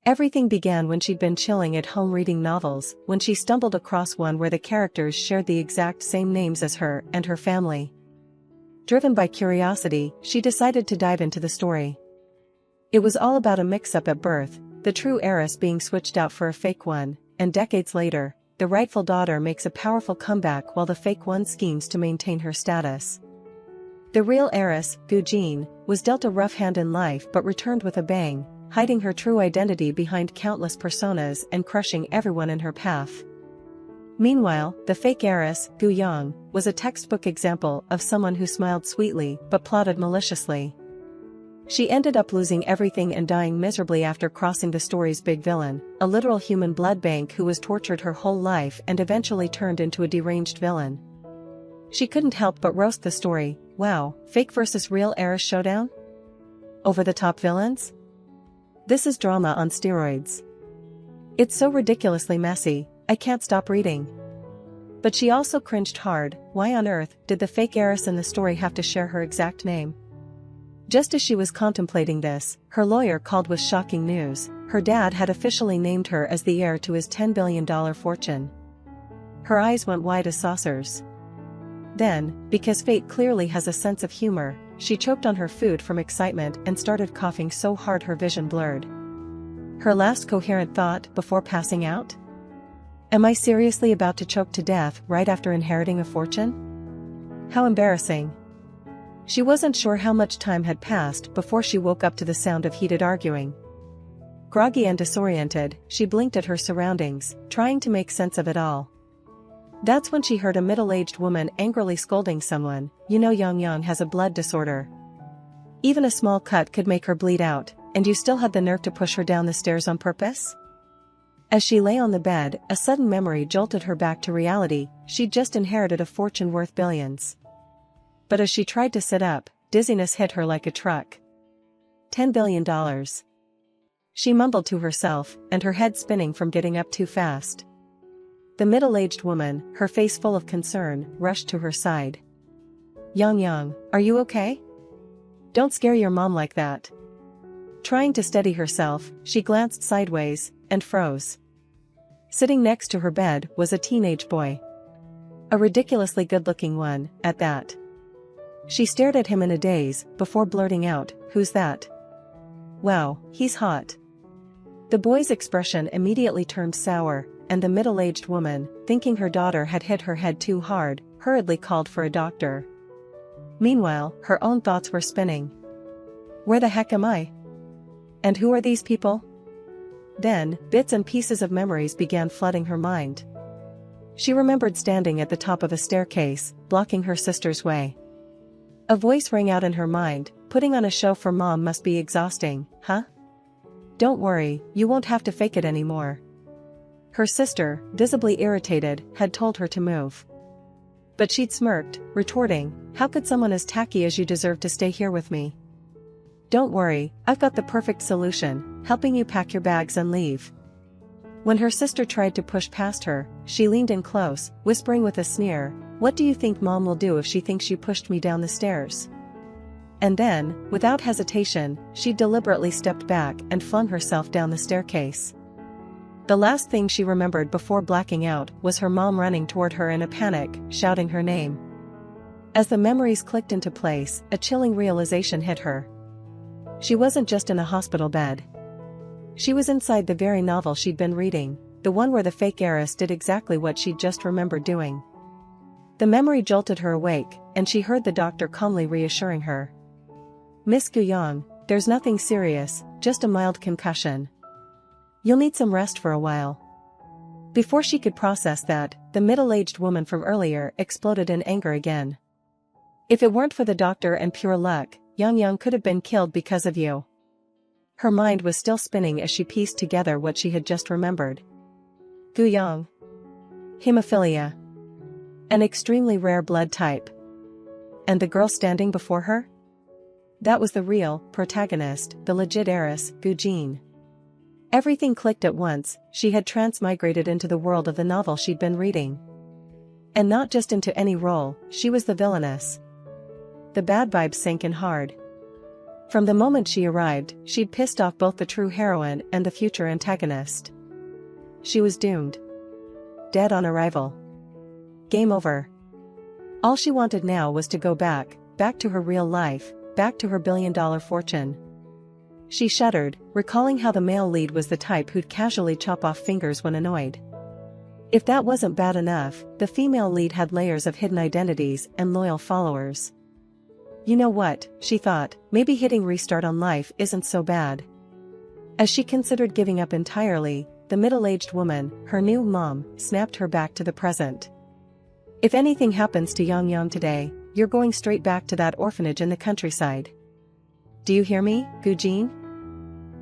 Everything began when she'd been chilling at home reading novels, when she stumbled across one where the characters shared the exact same names as her and her family. Driven by curiosity, she decided to dive into the story. It was all about a mix-up at birth, the true heiress being switched out for a fake one, and decades later, the rightful daughter makes a powerful comeback while the fake one schemes to maintain her status. The real heiress, Gu Jin, was dealt a rough hand in life but returned with a bang, hiding her true identity behind countless personas and crushing everyone in her path. Meanwhile, the fake heiress, Gu Yang, was a textbook example of someone who smiled sweetly but plotted maliciously. She ended up losing everything and dying miserably after crossing the story's big villain, a literal human blood bank who was tortured her whole life and eventually turned into a deranged villain. She couldn't help but roast the story. Wow, fake versus real heiress showdown? Over-the-top villains? This is drama on steroids. It's so ridiculously messy, I can't stop reading. But she also cringed hard. Why on earth did the fake heiress in the story have to share her exact name? Just as she was contemplating this, her lawyer called with shocking news. Her dad had officially named her as the heir to his $10 billion fortune. Her eyes went wide as saucers. Then, because fate clearly has a sense of humor, she choked on her food from excitement and started coughing so hard her vision blurred. Her last coherent thought before passing out? Am I seriously about to choke to death right after inheriting a fortune? How embarrassing. She wasn't sure how much time had passed before she woke up to the sound of heated arguing. Groggy and disoriented, she blinked at her surroundings, trying to make sense of it all. That's when she heard a middle-aged woman angrily scolding someone. You know Yang has a blood disorder. Even a small cut could make her bleed out, and you still had the nerve to push her down the stairs on purpose? As she lay on the bed, a sudden memory jolted her back to reality. She'd just inherited a fortune worth billions. But as she tried to sit up, dizziness hit her like a truck. $10 billion. She mumbled to herself, and her head spinning from getting up too fast. The middle-aged woman, her face full of concern, rushed to her side. Yang, are you okay? Don't scare your mom like that. Trying to steady herself, she glanced sideways, and froze. Sitting next to her bed was a teenage boy. A ridiculously good-looking one, at that. She stared at him in a daze, before blurting out, "Who's that?" "Wow, he's hot." The boy's expression immediately turned sour, and the middle-aged woman, thinking her daughter had hit her head too hard, hurriedly called for a doctor. Meanwhile, her own thoughts were spinning. Where the heck am I? And who are these people? Then, bits and pieces of memories began flooding her mind. She remembered standing at the top of a staircase, blocking her sister's way. A voice rang out in her mind, "Putting on a show for mom must be exhausting, huh? Don't worry, you won't have to fake it anymore." Her sister, visibly irritated, had told her to move. But she'd smirked, retorting, "How could someone as tacky as you deserve to stay here with me? Don't worry, I've got the perfect solution, helping you pack your bags and leave." When her sister tried to push past her, she leaned in close, whispering with a sneer, "What do you think mom will do if she thinks you pushed me down the stairs?" And then, without hesitation, she deliberately stepped back and flung herself down the staircase. The last thing she remembered before blacking out was her mom running toward her in a panic, shouting her name. As the memories clicked into place, a chilling realization hit her. She wasn't just in a hospital bed. She was inside the very novel she'd been reading, the one where the fake heiress did exactly what she'd just remembered doing. The memory jolted her awake, and she heard the doctor calmly reassuring her. "Miss Guyang, there's nothing serious, just a mild concussion. You'll need some rest for a while." Before she could process that, the middle-aged woman from earlier exploded in anger again. "If it weren't for the doctor and pure luck, Yang could have been killed because of you." Her mind was still spinning as she pieced together what she had just remembered. Guyang. Hemophilia. An extremely rare blood type. And the girl standing before her? That was the real protagonist, the legit heiress, Gu Jin. Everything clicked at once. She had transmigrated into the world of the novel she'd been reading. And not just into any role, she was the villainess. The bad vibes sank in hard. From the moment she arrived, she'd pissed off both the true heroine and the future antagonist. She was doomed. Dead on arrival. Game over. All she wanted now was to go back to her real life, back to her billion-dollar fortune. She shuddered, recalling how the male lead was the type who'd casually chop off fingers when annoyed. If that wasn't bad enough, the female lead had layers of hidden identities and loyal followers. You know what, she thought, maybe hitting restart on life isn't so bad. As she considered giving up entirely, the middle-aged woman, her new mom, snapped her back to the present. If anything happens to Yang today, you're going straight back to that orphanage in the countryside. Do you hear me, Gujin?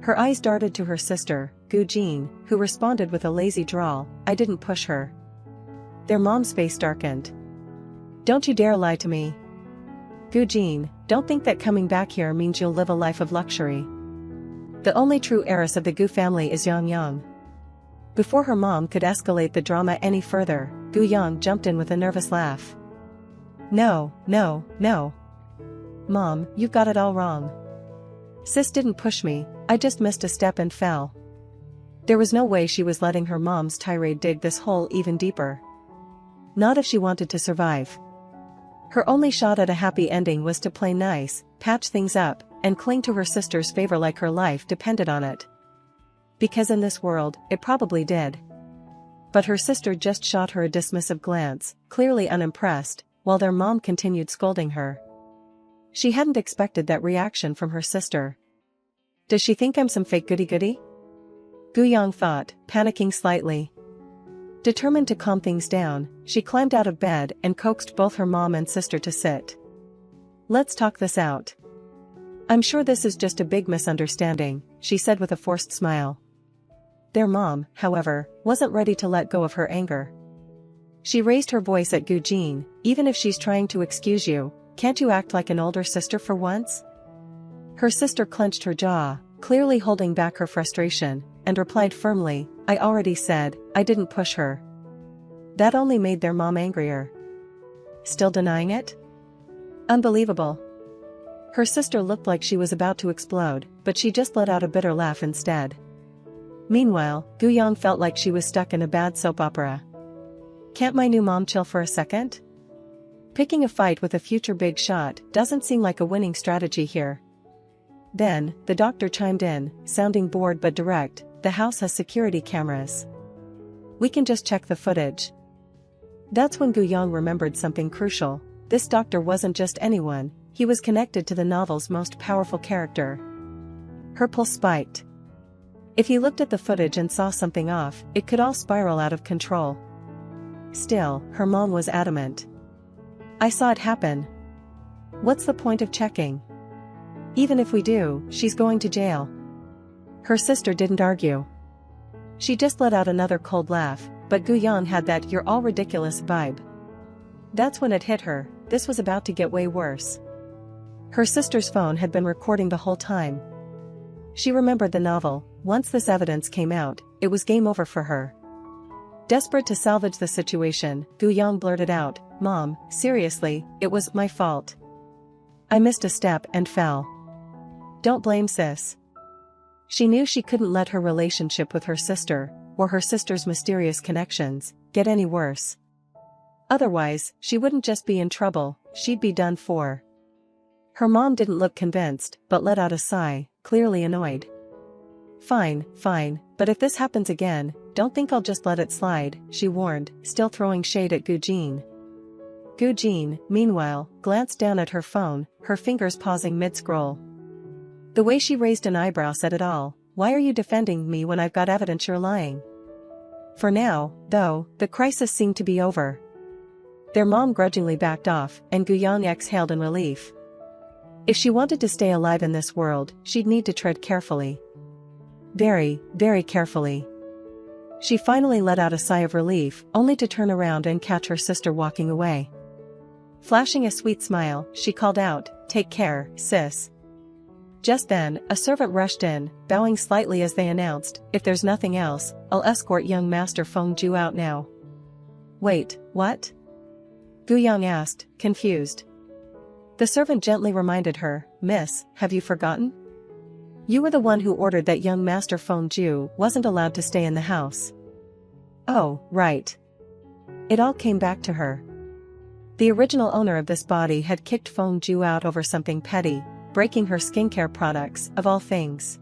Her eyes darted to her sister, Gujin, who responded with a lazy drawl, I didn't push her. Their mom's face darkened. Don't you dare lie to me. Gujin, don't think that coming back here means you'll live a life of luxury. The only true heiress of the Gu family is Yang. Before her mom could escalate the drama any further, Gu Yang jumped in with a nervous laugh. No. Mom, you've got it all wrong. Sis didn't push me, I just missed a step and fell. There was no way she was letting her mom's tirade dig this hole even deeper. Not if she wanted to survive. Her only shot at a happy ending was to play nice, patch things up, and cling to her sister's favor like her life depended on it. Because in this world, it probably did. But her sister just shot her a dismissive glance, clearly unimpressed, while their mom continued scolding her. She hadn't expected that reaction from her sister. Does she think I'm some fake goody-goody? Gu Yang thought, panicking slightly. Determined to calm things down, she climbed out of bed and coaxed both her mom and sister to sit. Let's talk this out. I'm sure this is just a big misunderstanding, she said with a forced smile. Their mom, however, wasn't ready to let go of her anger. She raised her voice at Gujin, even if she's trying to excuse you, can't you act like an older sister for once? Her sister clenched her jaw, clearly holding back her frustration, and replied firmly, I already said, I didn't push her. That only made their mom angrier. Still denying it? Unbelievable. Her sister looked like she was about to explode, but she just let out a bitter laugh instead. Meanwhile, Gu Yang felt like she was stuck in a bad soap opera. Can't my new mom chill for a second? Picking a fight with a future Bigshot doesn't seem like a winning strategy here. Then, the doctor chimed in, sounding bored but direct, the house has security cameras. We can just check the footage. That's when Gu Yang remembered something crucial. This doctor wasn't just anyone, he was connected to the novel's most powerful character. Her pulse spiked. If he looked at the footage and saw something off, it could all spiral out of control. Still, her mom was adamant. I saw it happen. What's the point of checking? Even if we do, she's going to jail. Her sister didn't argue. She just let out another cold laugh, but Gu Yang had that you're all ridiculous vibe. That's when it hit her, this was about to get way worse. Her sister's phone had been recording the whole time. She remembered the novel, once this evidence came out, it was game over for her. Desperate to salvage the situation, Gu Yang blurted out, Mom, seriously, it was my fault. I missed a step and fell. Don't blame sis. She knew she couldn't let her relationship with her sister, or her sister's mysterious connections, get any worse. Otherwise, she wouldn't just be in trouble, she'd be done for. Her mom didn't look convinced, but let out a sigh, clearly annoyed. Fine, but if this happens again, don't think I'll just let it slide, she warned, still throwing shade at Gujin. Gujin, meanwhile, glanced down at her phone, her fingers pausing mid-scroll. The way she raised an eyebrow said it all, why are you defending me when I've got evidence you're lying? For now, though, the crisis seemed to be over. Their mom grudgingly backed off, and Gu Yang exhaled in relief. If she wanted to stay alive in this world, she'd need to tread carefully. Very, very carefully. She finally let out a sigh of relief, only to turn around and catch her sister walking away. Flashing a sweet smile, she called out, Take care, sis. Just then, a servant rushed in, bowing slightly as they announced, If there's nothing else, I'll escort young Master Feng Ju out now. Wait, what? Gu Yang asked, confused. The servant gently reminded her, "Miss, have you forgotten? You were the one who ordered that young Master Feng Ju wasn't allowed to stay in the house." Oh, right. It all came back to her. The original owner of this body had kicked Feng Ju out over something petty, breaking her skincare products, of all things.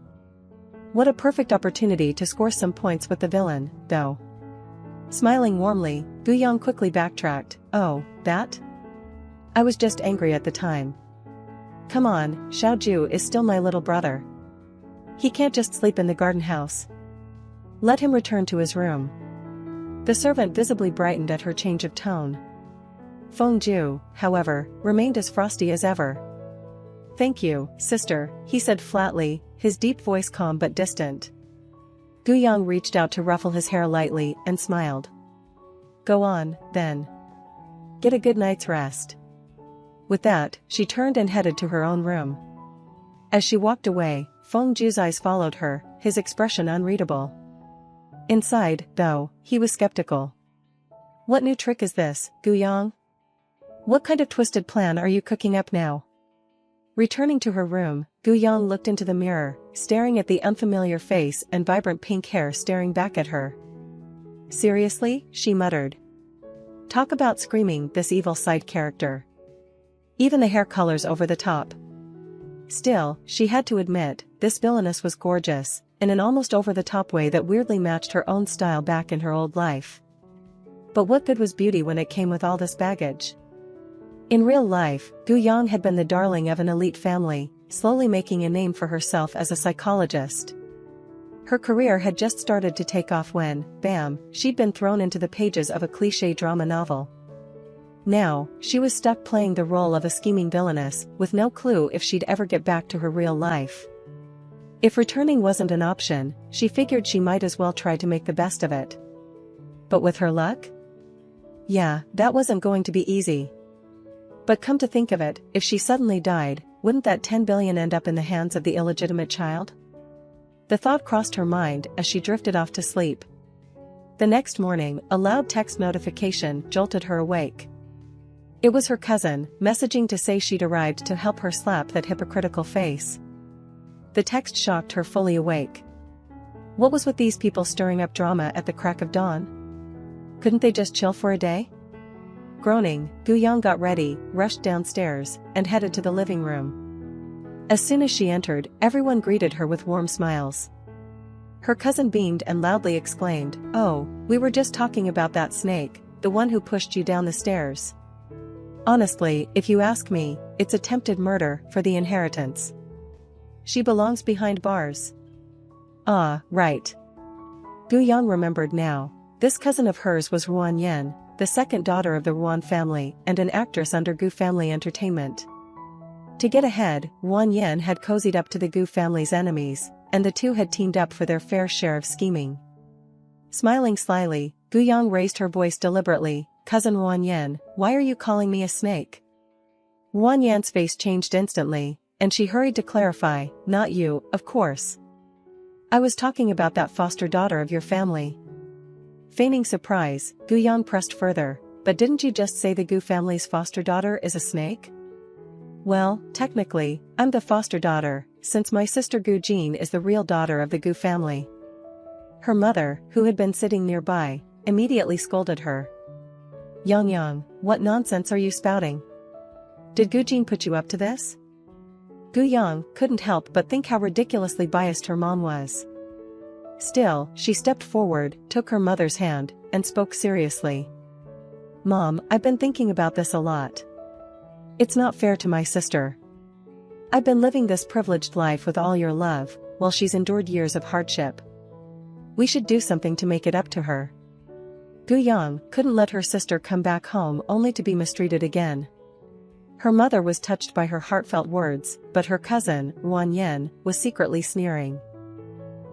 What a perfect opportunity to score some points with the villain, though. Smiling warmly, Guyang quickly backtracked, "Oh, that? I was just angry at the time. Come on, Xiaoju is still my little brother. He can't just sleep in the garden house. Let him return to his room." The servant visibly brightened at her change of tone. Feng Ju, however, remained as frosty as ever. "Thank you, sister," he said flatly, his deep voice calm but distant. Guyang reached out to ruffle his hair lightly and smiled. "Go on, then. Get a good night's rest." With that, she turned and headed to her own room. As she walked away, Feng Ju's eyes followed her, his expression unreadable. Inside, though, he was skeptical. "What new trick is this, Guyang? What kind of twisted plan are you cooking up now?" Returning to her room, Guyang looked into the mirror, staring at the unfamiliar face and vibrant pink hair staring back at her. "Seriously?" she muttered. "Talk about screaming this evil side character. Even the hair colors over the top." Still, she had to admit, this villainess was gorgeous, in an almost over-the-top way that weirdly matched her own style back in her old life. But what good was beauty when it came with all this baggage? In real life, Guyang had been the darling of an elite family, slowly making a name for herself as a psychologist. Her career had just started to take off when, bam, she'd been thrown into the pages of a cliché drama novel. Now, she was stuck playing the role of a scheming villainess, with no clue if she'd ever get back to her real life. If returning wasn't an option, she figured she might as well try to make the best of it. But with her luck? Yeah, that wasn't going to be easy. But come to think of it, if she suddenly died, wouldn't that 10 billion end up in the hands of the illegitimate child? The thought crossed her mind as she drifted off to sleep. The next morning, a loud text notification jolted her awake. It was her cousin, messaging to say she'd arrived to help her slap that hypocritical face. The text shocked her fully awake. What was with these people stirring up drama at the crack of dawn? Couldn't they just chill for a day? Groaning, Guyang got ready, rushed downstairs, and headed to the living room. As soon as she entered, everyone greeted her with warm smiles. Her cousin beamed and loudly exclaimed, "Oh, we were just talking about that snake, the one who pushed you down the stairs. Honestly, if you ask me, it's attempted murder for the inheritance. She belongs behind bars." Ah, right. Guyang remembered now. This cousin of hers was Ruan Yen, the second daughter of the Ruan family and an actress under Gu Family Entertainment. To get ahead, Ruan Yen had cozied up to the Gu family's enemies, and the two had teamed up for their fair share of scheming. Smiling slyly, Guyang raised her voice deliberately, "Cousin Ruan Yen, why are you calling me a snake?" Ruan Yan's face changed instantly, and she hurried to clarify, "Not you, of course. I was talking about that foster daughter of your family." Feigning surprise, Guyang pressed further, "But didn't you just say the Gu family's foster daughter is a snake?" "Well, technically, I'm the foster daughter, since my sister Gu Jin is the real daughter of the Gu family." Her mother, who had been sitting nearby, immediately scolded her. Yang, what nonsense are you spouting? Did Gu Jin put you up to this?" Guyang couldn't help but think how ridiculously biased her mom was. Still, she stepped forward, took her mother's hand, and spoke seriously. "Mom, I've been thinking about this a lot. It's not fair to my sister. I've been living this privileged life with all your love, while she's endured years of hardship. We should do something to make it up to her." Guyang couldn't let her sister come back home only to be mistreated again. Her mother was touched by her heartfelt words, but her cousin, Ruan Yen, was secretly sneering.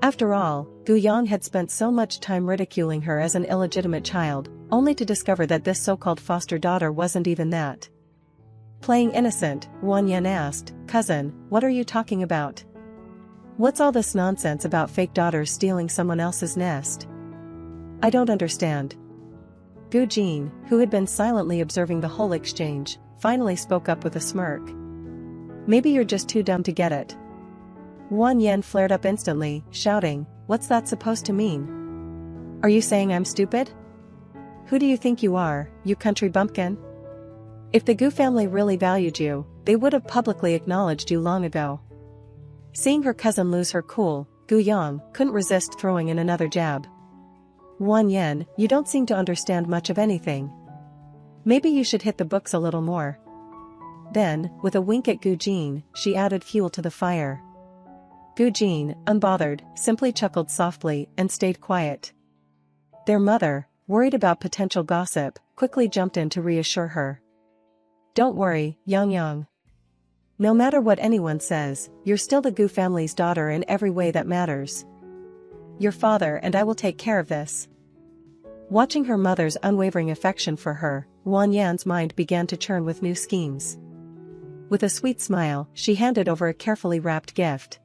After all, Guyang had spent so much time ridiculing her as an illegitimate child, only to discover that this so-called foster daughter wasn't even that. Playing innocent, Ruan Yen asked, "Cousin, what are you talking about? What's all this nonsense about fake daughters stealing someone else's nest?" "I don't understand." Gu Jin, who had been silently observing the whole exchange, finally spoke up with a smirk. Maybe you're just too dumb to get it. Won Yen flared up instantly, shouting, "What's that supposed to mean? Are you saying I'm stupid? Who do you think you are, you country bumpkin? If the Gu family really valued you, they would have publicly acknowledged you long ago." Seeing her cousin lose her cool, Gu Yang couldn't resist throwing in another jab. "Won Yen, you don't seem to understand much of anything. Maybe you should hit the books a little more." Then, with a wink at Gu Jin, she added fuel to the fire. Gu Jin, unbothered, simply chuckled softly and stayed quiet. Their mother, worried about potential gossip, quickly jumped in to reassure her. "Don't worry, Yang Yang. No matter what anyone says, you're still the Gu family's daughter in every way that matters. Your father and I will take care of this." Watching her mother's unwavering affection for her, Won Yan's mind began to churn with new schemes. With a sweet smile, she handed over a carefully wrapped gift.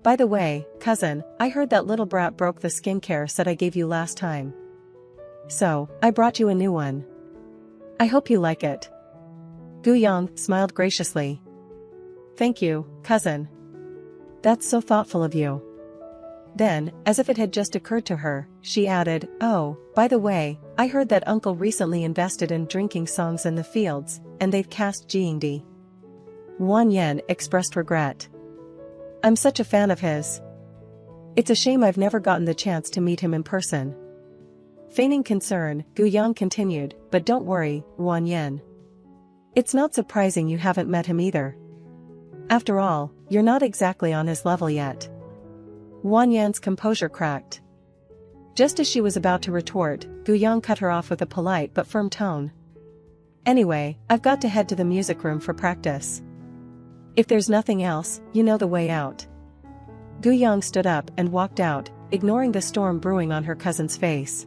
"By the way, cousin, I heard that little brat broke the skincare set I gave you last time. So, I brought you a new one. I hope you like it." Gu Yang smiled graciously. "Thank you, cousin. That's so thoughtful of you." Then, as if it had just occurred to her, she added, "Oh, by the way, I heard that uncle recently invested in drinking songs in the fields, and they've cast Jingdi." Won Yen expressed regret. "I'm such a fan of his. It's a shame I've never gotten the chance to meet him in person." Feigning concern, Gu Yang continued, "But don't worry, Won Yen. It's not surprising you haven't met him either. After all, you're not exactly on his level yet." Won Yan's composure cracked. Just as she was about to retort, Gu Yang cut her off with a polite but firm tone. "Anyway, I've got to head to the music room for practice. If there's nothing else, you know the way out." Gu Yang stood up and walked out, ignoring the storm brewing on her cousin's face.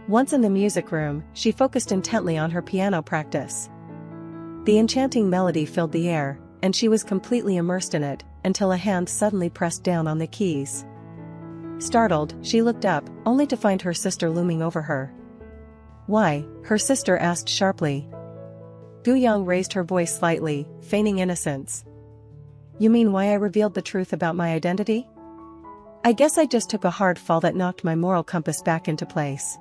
Once in the music room, she focused intently on her piano practice. The enchanting melody filled the air, and she was completely immersed in it, until a hand suddenly pressed down on the keys. Startled, she looked up, only to find her sister looming over her. "Why?" her sister asked sharply. Gu Yang raised her voice slightly, feigning innocence. "You mean why I revealed the truth about my identity? I guess I just took a hard fall that knocked my moral compass back into place."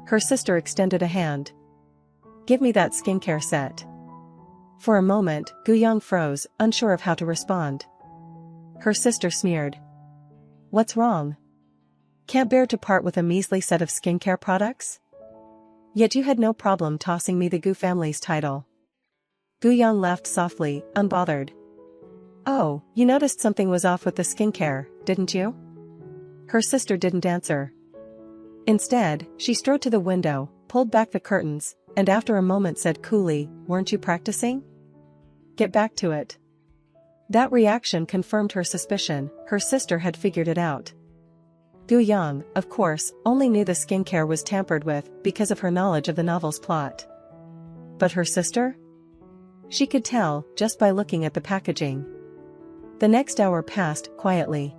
Her sister extended a hand. "Give me that skincare set." For a moment, Gu Yang froze, unsure of how to respond. Her sister sneered. "What's wrong? Can't bear to part with a measly set of skincare products? Yet you had no problem tossing me the Gu family's title." Gu Yang laughed softly, unbothered. "Oh, you noticed something was off with the skincare, didn't you?" Her sister didn't answer. Instead, she strode to the window, pulled back the curtains, and after a moment said coolly, "Weren't you practicing? Get back to it." That reaction confirmed her suspicion. Her sister had figured it out. Gu Yang, of course, only knew the skincare was tampered with because of her knowledge of the novel's plot. But her sister? She could tell, just by looking at the packaging. The next hour passed quietly.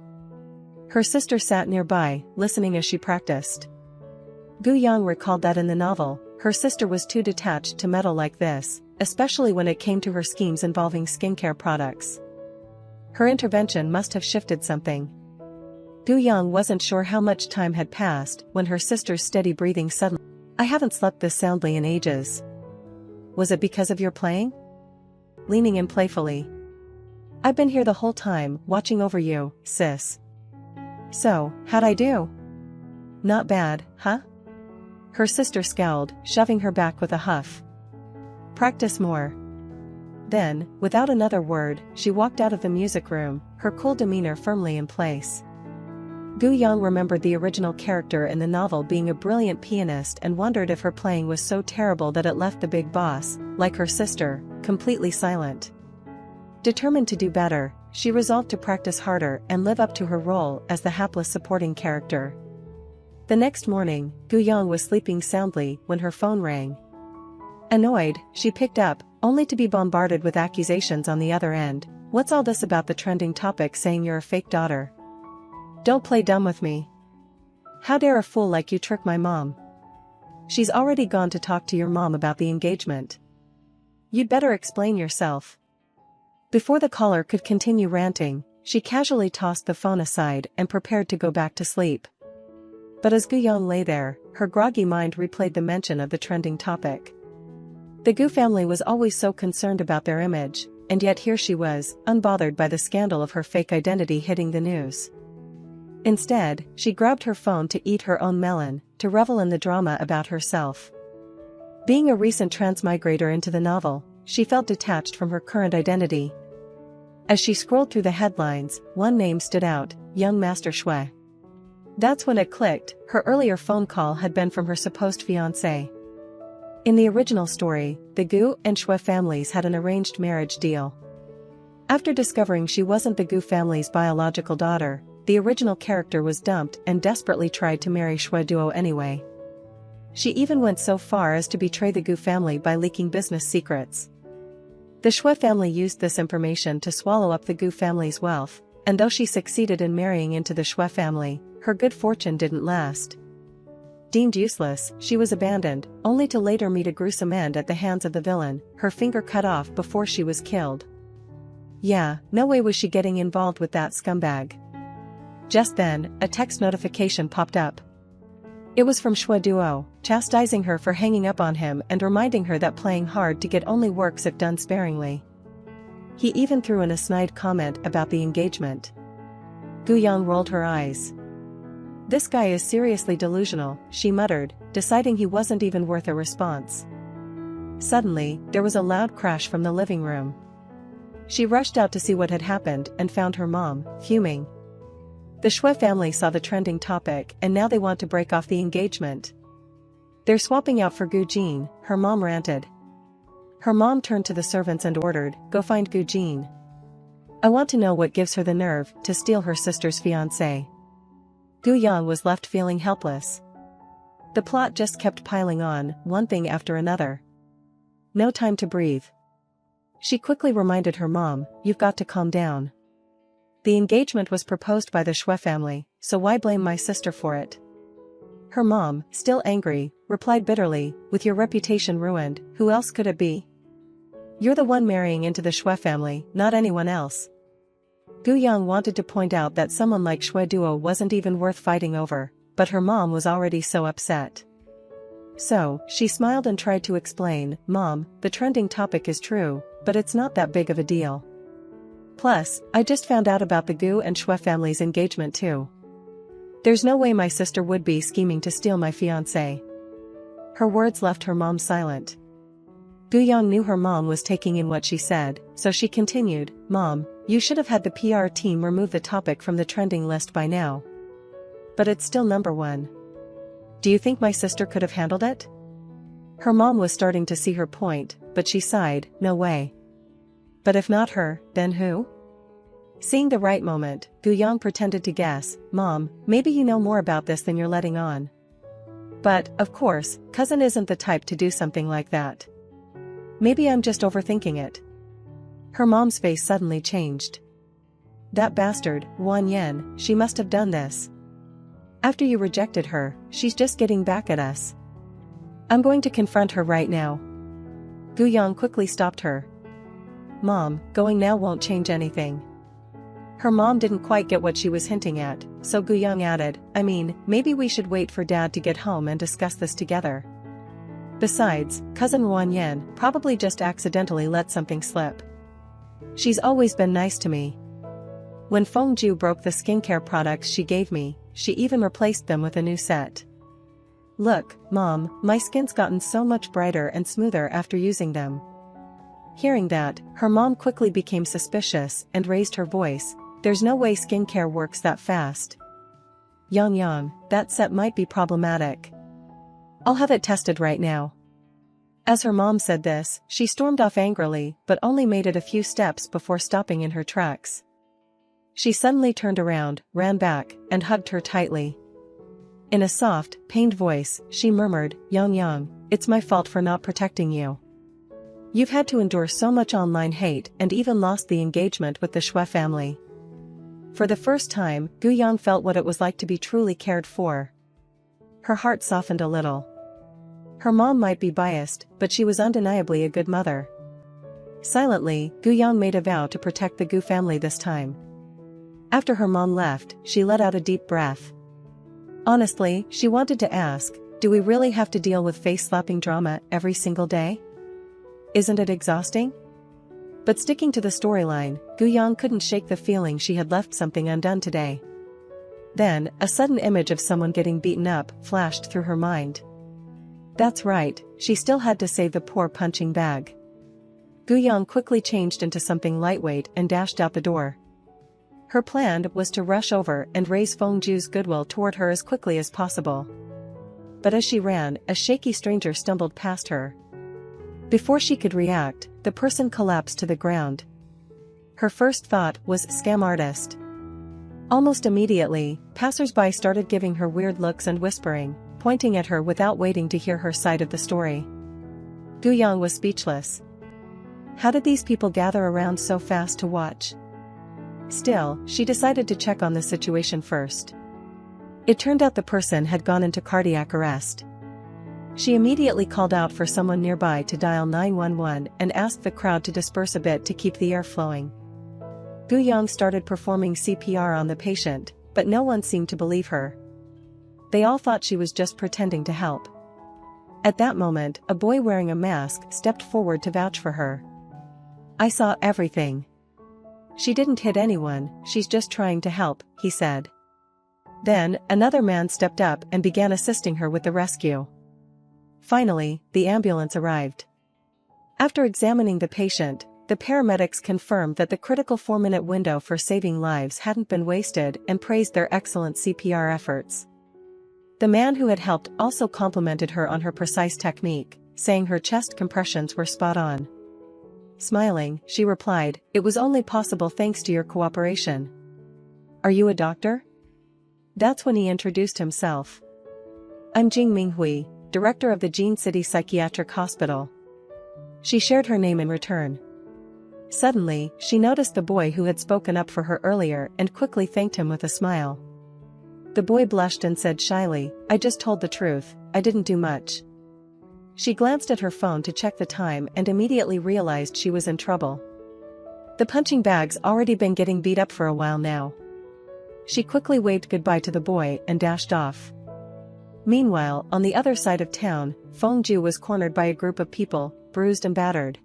Her sister sat nearby, listening as she practiced. Gu Yang recalled that in the novel, her sister was too detached to meddle like this, especially when it came to her schemes involving skincare products. Her intervention must have shifted something. Gu Yang wasn't sure how much time had passed when her sister's steady breathing suddenly. "I haven't slept this soundly in ages. Was it because of your playing?" Leaning in playfully. "I've been here the whole time, watching over you, sis." "So, how'd I do?" "Not bad, huh?" Her sister scowled, shoving her back with a huff. "Practice more." Then, without another word, she walked out of the music room, her cool demeanor firmly in place. Gu Yang remembered the original character in the novel being a brilliant pianist and wondered if her playing was so terrible that it left the big boss, like her sister, completely silent. Determined to do better, she resolved to practice harder and live up to her role as the hapless supporting character. The next morning, Gu Yang was sleeping soundly when her phone rang. Annoyed, she picked up, only to be bombarded with accusations on the other end. "What's all this about the trending topic saying you're a fake daughter? Don't play dumb with me. How dare a fool like you trick my mom? She's already gone to talk to your mom about the engagement." you'd better explain yourself." Before the caller could continue ranting, she casually tossed the phone aside and prepared to go back to sleep. But as Guyang lay there, her groggy mind replayed the mention of the trending topic. The Gu family was always so concerned about their image, and yet here she was, unbothered by the scandal of her fake identity hitting the news. Instead, she grabbed her phone to eat her own melon, to revel in the drama about herself. Being a recent transmigrator into the novel, she felt detached from her current identity. As she scrolled through the headlines, one name stood out, young Master Shui. That's when it clicked, her earlier phone call had been from her supposed fiancé. In the original story, the Gu and Shui families had an arranged marriage deal. After discovering she wasn't the Gu family's biological daughter, the original character was dumped and desperately tried to marry Shui duo anyway. She even went so far as to betray the Gu family by leaking business secrets. The Shui family used this information to swallow up the Gu family's wealth, and though she succeeded in marrying into the Shui family, her good fortune didn't last. Deemed useless, she was abandoned, only to later meet a gruesome end at the hands of the villain, her finger cut off before she was killed. Yeah, no way was she getting involved with that scumbag. Just then, a text notification popped up. It was from Shui Duo, chastising her for hanging up on him and reminding her that playing hard to get only works if done sparingly. He even threw in a snide comment about the engagement. Guyang rolled her eyes. "This guy is seriously delusional," she muttered, deciding he wasn't even worth a response. Suddenly, there was a loud crash from the living room. She rushed out to see what had happened and found her mom, fuming. The Shui family saw the trending topic and now they want to break off the engagement. "They're swapping out for Gu Jin," her mom ranted. Her mom turned to the servants and ordered, "Go find Gu Jin. I want to know what gives her the nerve to steal her sister's fiancé." Guyang was left feeling helpless. The plot just kept piling on, one thing after another. No time to breathe. She quickly reminded her mom, "You've got to calm down. The engagement was proposed by the Shui family, so why blame my sister for it?" Her mom, still angry, replied bitterly, "With your reputation ruined, who else could it be? You're the one marrying into the Shui family, not anyone else." Guyang wanted to point out that someone like Shui Duo wasn't even worth fighting over, but her mom was already so upset. So, she smiled and tried to explain, "Mom, the trending topic is true, but it's not that big of a deal. Plus, I just found out about the Gu and Shui family's engagement too. There's no way my sister would be scheming to steal my fiancé." Her words left her mom silent. Guyang knew her mom was taking in what she said, so she continued, "Mom, you should have had the PR team remove the topic from the trending list by now. But it's still #1. Do you think my sister could have handled it?" Her mom was starting to see her point, but she sighed, "No way. But if not her, then who?" Seeing the right moment, Guyang pretended to guess, "Mom, maybe you know more about this than you're letting on. But, of course, cousin isn't the type to do something like that. Maybe I'm just overthinking it." Her mom's face suddenly changed. "That bastard, Wan Yen, she must have done this. After you rejected her, she's just getting back at us. I'm going to confront her right now." Guyang quickly stopped her. "Mom, going now won't change anything." Her mom didn't quite get what she was hinting at, so Guyang added, "I mean, maybe we should wait for Dad to get home and discuss this together. Besides, cousin Wan Yen probably just accidentally let something slip. She's always been nice to me. When Fengju broke the skincare products she gave me, she even replaced them with a new set. Look, Mom, my skin's gotten so much brighter and smoother after using them." Hearing that, her mom quickly became suspicious and raised her voice, "There's no way skincare works that fast. Yang, that set might be problematic. I'll have it tested right now." As her mom said this, she stormed off angrily, but only made it a few steps before stopping in her tracks. She suddenly turned around, ran back, and hugged her tightly. In a soft, pained voice, she murmured, Yang, it's my fault for not protecting you. You've had to endure so much online hate and even lost the engagement with the Shui family." For the first time, Guyang felt what it was like to be truly cared for. Her heart softened a little. Her mom might be biased, but she was undeniably a good mother. Silently, Guyang made a vow to protect the Gu family this time. After her mom left, she let out a deep breath. Honestly, she wanted to ask, do we really have to deal with face-slapping drama every single day? Isn't it exhausting? But sticking to the storyline, Guyang couldn't shake the feeling she had left something undone today. Then, a sudden image of someone getting beaten up flashed through her mind. That's right, she still had to save the poor punching bag. Guyang quickly changed into something lightweight and dashed out the door. Her plan was to rush over and raise Fengju's goodwill toward her as quickly as possible. But as she ran, a shaky stranger stumbled past her. Before she could react, the person collapsed to the ground. Her first thought was scam artist. Almost immediately, passers-by started giving her weird looks and whispering, pointing at her without waiting to hear her side of the story. Guyang was speechless. How did these people gather around so fast to watch? Still, she decided to check on the situation first. It turned out the person had gone into cardiac arrest. She immediately called out for someone nearby to dial 911 and asked the crowd to disperse a bit to keep the air flowing. Guyang started performing CPR on the patient, but no one seemed to believe her. They all thought she was just pretending to help. At that moment, a boy wearing a mask stepped forward to vouch for her. I saw everything. She didn't hit anyone, she's just trying to help, he said. Then, another man stepped up and began assisting her with the rescue. Finally, the ambulance arrived. After examining the patient, the paramedics confirmed that the critical 4-minute window for saving lives hadn't been wasted and praised their excellent CPR efforts. The man who had helped also complimented her on her precise technique, saying her chest compressions were spot on. Smiling, she replied, "It was only possible thanks to your cooperation." "Are you a doctor?" That's when he introduced himself. "I'm Jing Minghui, director of the Jin City Psychiatric Hospital." She shared her name in return. Suddenly, she noticed the boy who had spoken up for her earlier and quickly thanked him with a smile. The boy blushed and said shyly, "I just told the truth, I didn't do much." She glanced at her phone to check the time and immediately realized she was in trouble. The punching bag's already been getting beat up for a while now. She quickly waved goodbye to the boy and dashed off. Meanwhile, on the other side of town, Fengju was cornered by a group of people, bruised and battered.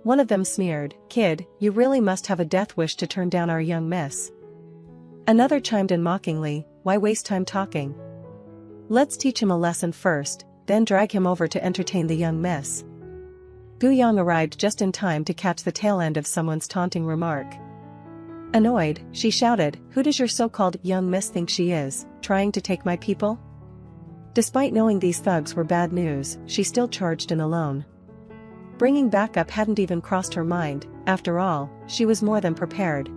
One of them sneered, "Kid, you really must have a death wish to turn down our young miss." Another chimed in mockingly, "Why waste time talking? Let's teach him a lesson first, then drag him over to entertain the young miss." Guyang arrived just in time to catch the tail end of someone's taunting remark. Annoyed, she shouted, "Who does your so-called young miss think she is, trying to take my people?" Despite knowing these thugs were bad news, she still charged in alone. Bringing backup hadn't even crossed her mind, after all, she was more than prepared.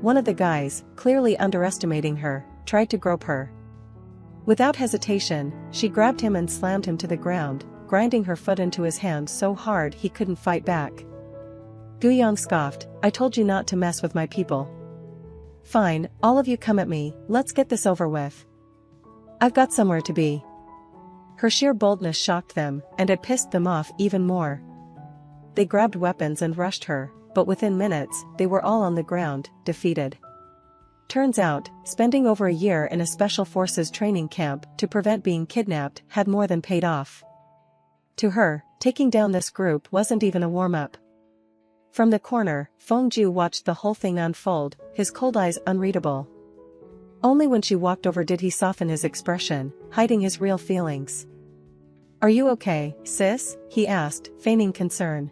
One of the guys, clearly underestimating her, tried to grope her. Without hesitation, she grabbed him and slammed him to the ground, grinding her foot into his hand so hard he couldn't fight back. Guyang scoffed, "I told you not to mess with my people." "Fine, all of you come at me, let's get this over with. I've got somewhere to be." Her sheer boldness shocked them, and it pissed them off even more. They grabbed weapons and rushed her, but within minutes, they were all on the ground, defeated. Turns out, spending over a year in a special forces training camp to prevent being kidnapped had more than paid off. To her, taking down this group wasn't even a warm-up. From the corner, Fengju watched the whole thing unfold, his cold eyes unreadable. Only when she walked over did he soften his expression, hiding his real feelings. "Are you okay, sis?" he asked, feigning concern.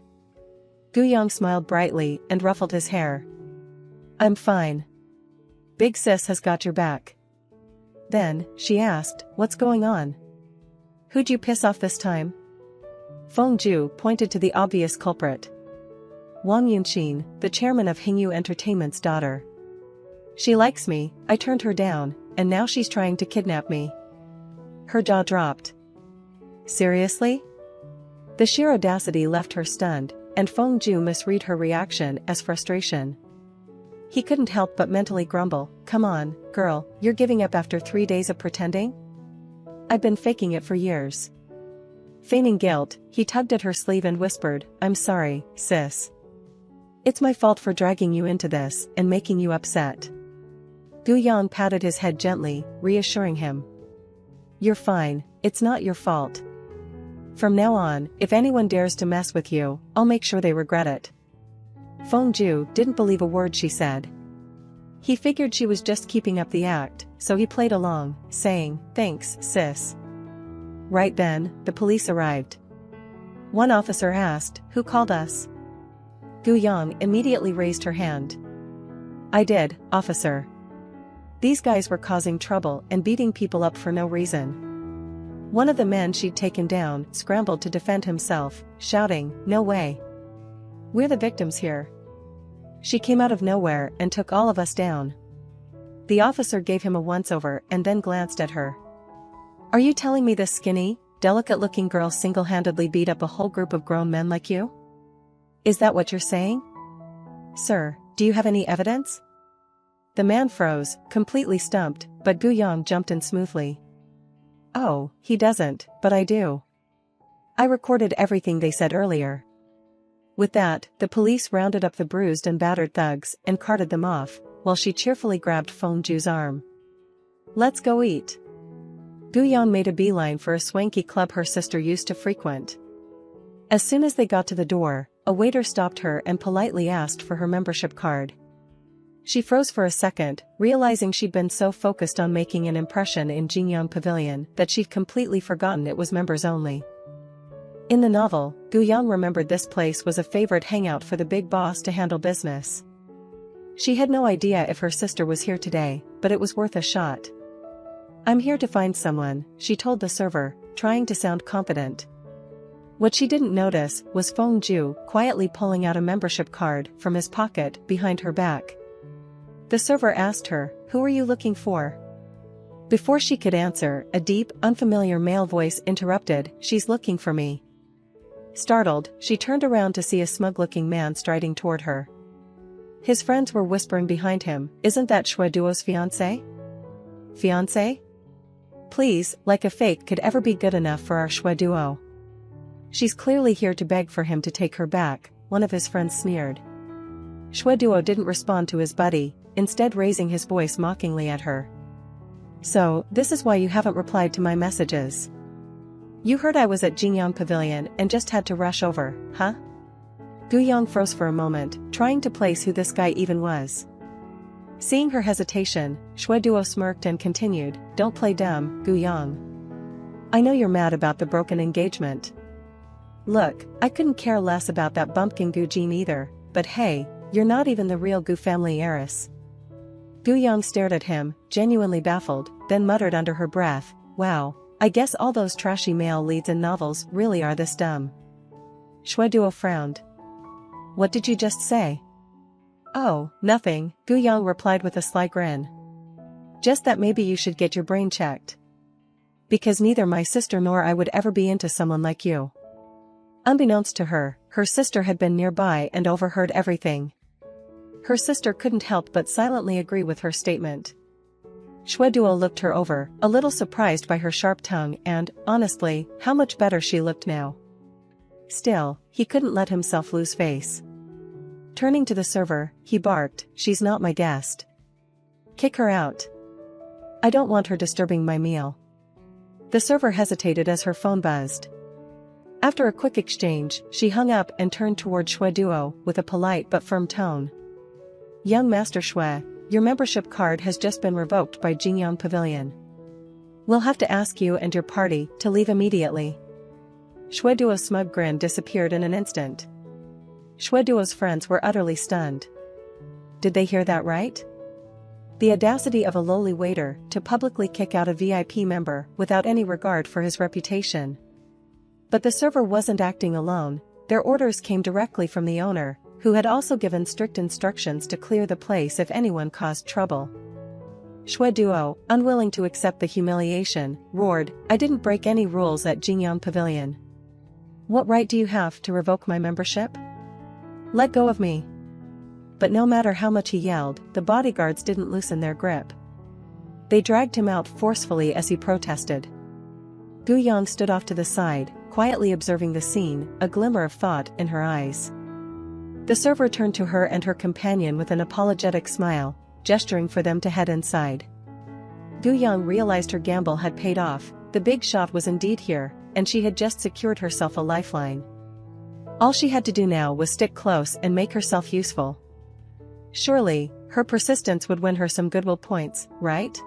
Guyang smiled brightly and ruffled his hair. "I'm fine. Big sis has got your back." Then, she asked, "What's going on? Who'd you piss off this time?" Fengju pointed to the obvious culprit. Wang Yunqin, the chairman of Hingyu Entertainment's daughter. "She likes me, I turned her down, and now she's trying to kidnap me." Her jaw dropped. Seriously? The sheer audacity left her stunned, and Fengju misread her reaction as frustration. He couldn't help but mentally grumble, "Come on, girl, you're giving up after 3 days of pretending? I've been faking it for years." Feigning guilt, he tugged at her sleeve and whispered, "I'm sorry, sis. It's my fault for dragging you into this and making you upset." Gu Yang patted his head gently, reassuring him. "You're fine, it's not your fault. From now on, if anyone dares to mess with you, I'll make sure they regret it." Feng Ju didn't believe a word she said. He figured she was just keeping up the act, so he played along, saying, "Thanks, sis." Right then, the police arrived. One officer asked, "Who called us?" Gu Yang immediately raised her hand. "I did, officer. These guys were causing trouble and beating people up for no reason." One of the men she'd taken down scrambled to defend himself, shouting, "No way. We're the victims here. She came out of nowhere and took all of us down." The officer gave him a once-over and then glanced at her. "Are you telling me this skinny, delicate-looking girl single-handedly beat up a whole group of grown men like you? Is that what you're saying? Sir, do you have any evidence?" The man froze, completely stumped, but Gu Yang jumped in smoothly. "Oh, he doesn't, but I do. I recorded everything they said earlier." With that, the police rounded up the bruised and battered thugs and carted them off, while she cheerfully grabbed Feng Ju's arm. "Let's go eat." Gu Yang made a beeline for a swanky club her sister used to frequent. As soon as they got to the door, a waiter stopped her and politely asked for her membership card. She froze for a second, realizing she'd been so focused on making an impression in Jingyang Pavilion that she'd completely forgotten it was members only. In the novel, Gu Yang remembered this place was a favorite hangout for the big boss to handle business. She had no idea if her sister was here today, but it was worth a shot. "I'm here to find someone," she told the server, trying to sound confident. What she didn't notice was Feng Ju quietly pulling out a membership card from his pocket behind her back. The server asked her, "Who are you looking for?" Before she could answer, a deep, unfamiliar male voice interrupted, "She's looking for me." Startled, she turned around to see a smug-looking man striding toward her. His friends were whispering behind him, "Isn't that Shui Duo's fiancé?" "Fiancé? Please, like a fake could ever be good enough for our Shui Duo. She's clearly here to beg for him to take her back," one of his friends sneered. Shui Duo didn't respond to his buddy, instead raising his voice mockingly at her. "So, this is why you haven't replied to my messages? You heard I was at Jingyang Pavilion and just had to rush over, huh?" Gu Yang froze for a moment, trying to place who this guy even was. Seeing her hesitation, Shui Duo smirked and continued, "Don't play dumb, Gu Yang. I know you're mad about the broken engagement. Look, I couldn't care less about that bumpkin Gu Jin either, but hey, you're not even the real Gu family heiress." Gu Yang stared at him, genuinely baffled, then muttered under her breath, "Wow, I guess all those trashy male leads in novels really are this dumb." Shui Duo frowned. "What did you just say?" "Oh, nothing," Gu Yang replied with a sly grin. "Just that maybe you should get your brain checked. Because neither my sister nor I would ever be into someone like you." Unbeknownst to her, her sister had been nearby and overheard everything. Her sister couldn't help but silently agree with her statement. Shui Duo looked her over, a little surprised by her sharp tongue and, honestly, how much better she looked now. Still, he couldn't let himself lose face. Turning to the server, he barked, "She's not my guest. Kick her out. I don't want her disturbing my meal." The server hesitated as her phone buzzed. After a quick exchange, she hung up and turned toward Shui Duo with a polite but firm tone. "Young Master Shui, your membership card has just been revoked by Jingyang Pavilion. We'll have to ask you and your party to leave immediately." Shui Duo's smug grin disappeared in an instant. Shui Duo's friends were utterly stunned. Did they hear that right? The audacity of a lowly waiter to publicly kick out a VIP member without any regard for his reputation. But the server wasn't acting alone, their orders came directly from the owner, who had also given strict instructions to clear the place if anyone caused trouble. Shui Duo, unwilling to accept the humiliation, roared, "I didn't break any rules at Jingyang Pavilion. What right do you have to revoke my membership? Let go of me." But no matter how much he yelled, the bodyguards didn't loosen their grip. They dragged him out forcefully as he protested. Gu Yang stood off to the side, quietly observing the scene, a glimmer of thought in her eyes. The server turned to her and her companion with an apologetic smile, gesturing for them to head inside. Gu Yang realized her gamble had paid off, the big shot was indeed here, and she had just secured herself a lifeline. All she had to do now was stick close and make herself useful. Surely, her persistence would win her some goodwill points, right?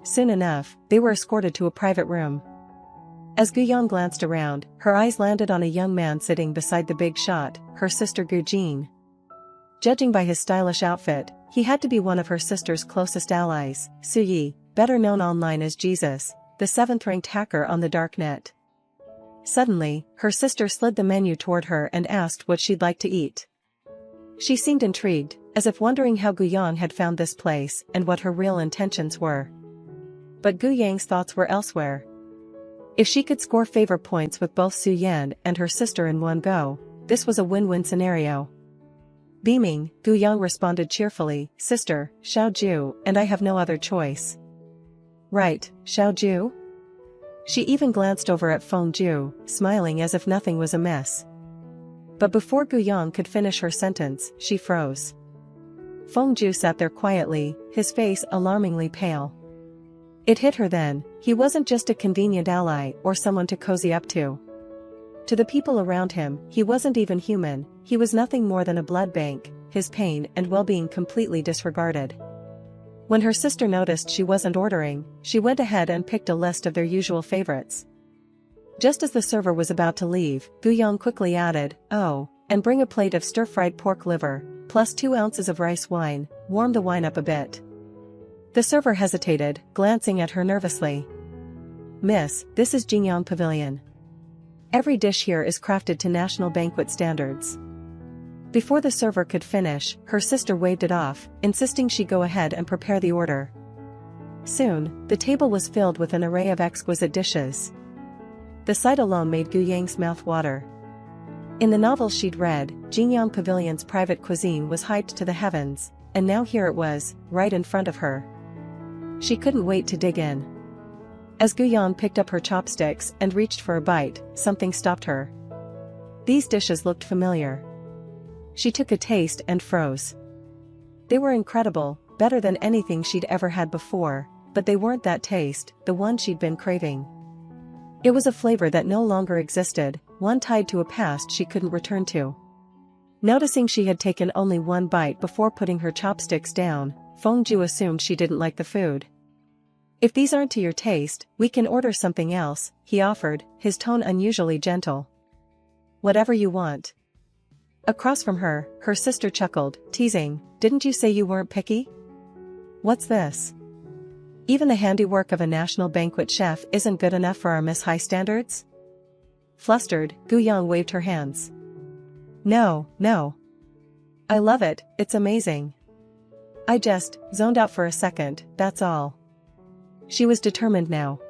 Soon enough, they were escorted to a private room. As Gu Yang glanced around, her eyes landed on a young man sitting beside the big shot, her sister Gu Jin. Judging by his stylish outfit, he had to be one of her sister's closest allies, Su Yi, better known online as Jesus, the 7th-ranked hacker on the dark net. Suddenly, her sister slid the menu toward her and asked what she'd like to eat. She seemed intrigued, as if wondering how Gu Yang had found this place and what her real intentions were. But Gu Yang's thoughts were elsewhere. If she could score favor points with both Su Yan and her sister in one go, this was a win-win scenario. Beaming, Gu Yang responded cheerfully, "Sister, Xiaoju, and I have no other choice." "Right, Xiaoju?" She even glanced over at Fengju, smiling as if nothing was amiss. But before Gu Yang could finish her sentence, she froze. Fengju sat there quietly, his face alarmingly pale. It hit her then, he wasn't just a convenient ally or someone to cozy up to. To the people around him, he wasn't even human, he was nothing more than a blood bank, his pain and well-being completely disregarded. When her sister noticed she wasn't ordering, she went ahead and picked a list of their usual favorites. Just as the server was about to leave, Gu Yang quickly added, "Oh, and bring a plate of stir-fried pork liver, plus 2 ounces of rice wine, warm the wine up a bit." The server hesitated, glancing at her nervously. "Miss, this is Jingyang Pavilion. Every dish here is crafted to national banquet standards." Before the server could finish, her sister waved it off, insisting she go ahead and prepare the order. Soon, the table was filled with an array of exquisite dishes. The sight alone made Gu Yang's mouth water. In the novel she'd read, Jingyang Pavilion's private cuisine was hyped to the heavens, and now here it was, right in front of her. She couldn't wait to dig in. As Gu Yang picked up her chopsticks and reached for a bite, something stopped her. These dishes looked familiar. She took a taste and froze. They were incredible, better than anything she'd ever had before, but they weren't that taste, the one she'd been craving. It was a flavor that no longer existed, one tied to a past she couldn't return to. Noticing she had taken only one bite before putting her chopsticks down, Fengju assumed she didn't like the food. "If these aren't to your taste, we can order something else," he offered, his tone unusually gentle. "Whatever you want." Across from her, her sister chuckled, teasing, "Didn't you say you weren't picky? What's this? Even the handiwork of a national banquet chef isn't good enough for our Miss High standards?" Flustered, Gu Yang waved her hands. No. I love it, it's amazing. I just zoned out for a second, that's all." She was determined now.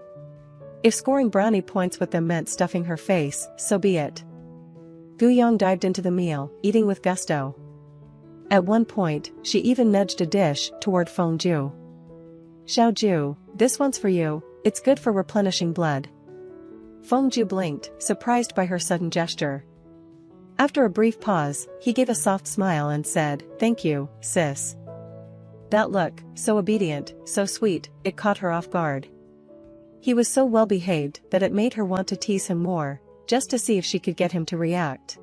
If scoring brownie points with them meant stuffing her face, so be it. Gu Yang dived into the meal, eating with gusto. At one point, she even nudged a dish toward Fengju. "Xiaoju, this one's for you, it's good for replenishing blood." Fengju blinked, surprised by her sudden gesture. After a brief pause, he gave a soft smile and said, "Thank you, sis." That look, so obedient, so sweet, it caught her off guard. He was so well behaved that it made her want to tease him more, just to see if she could get him to react.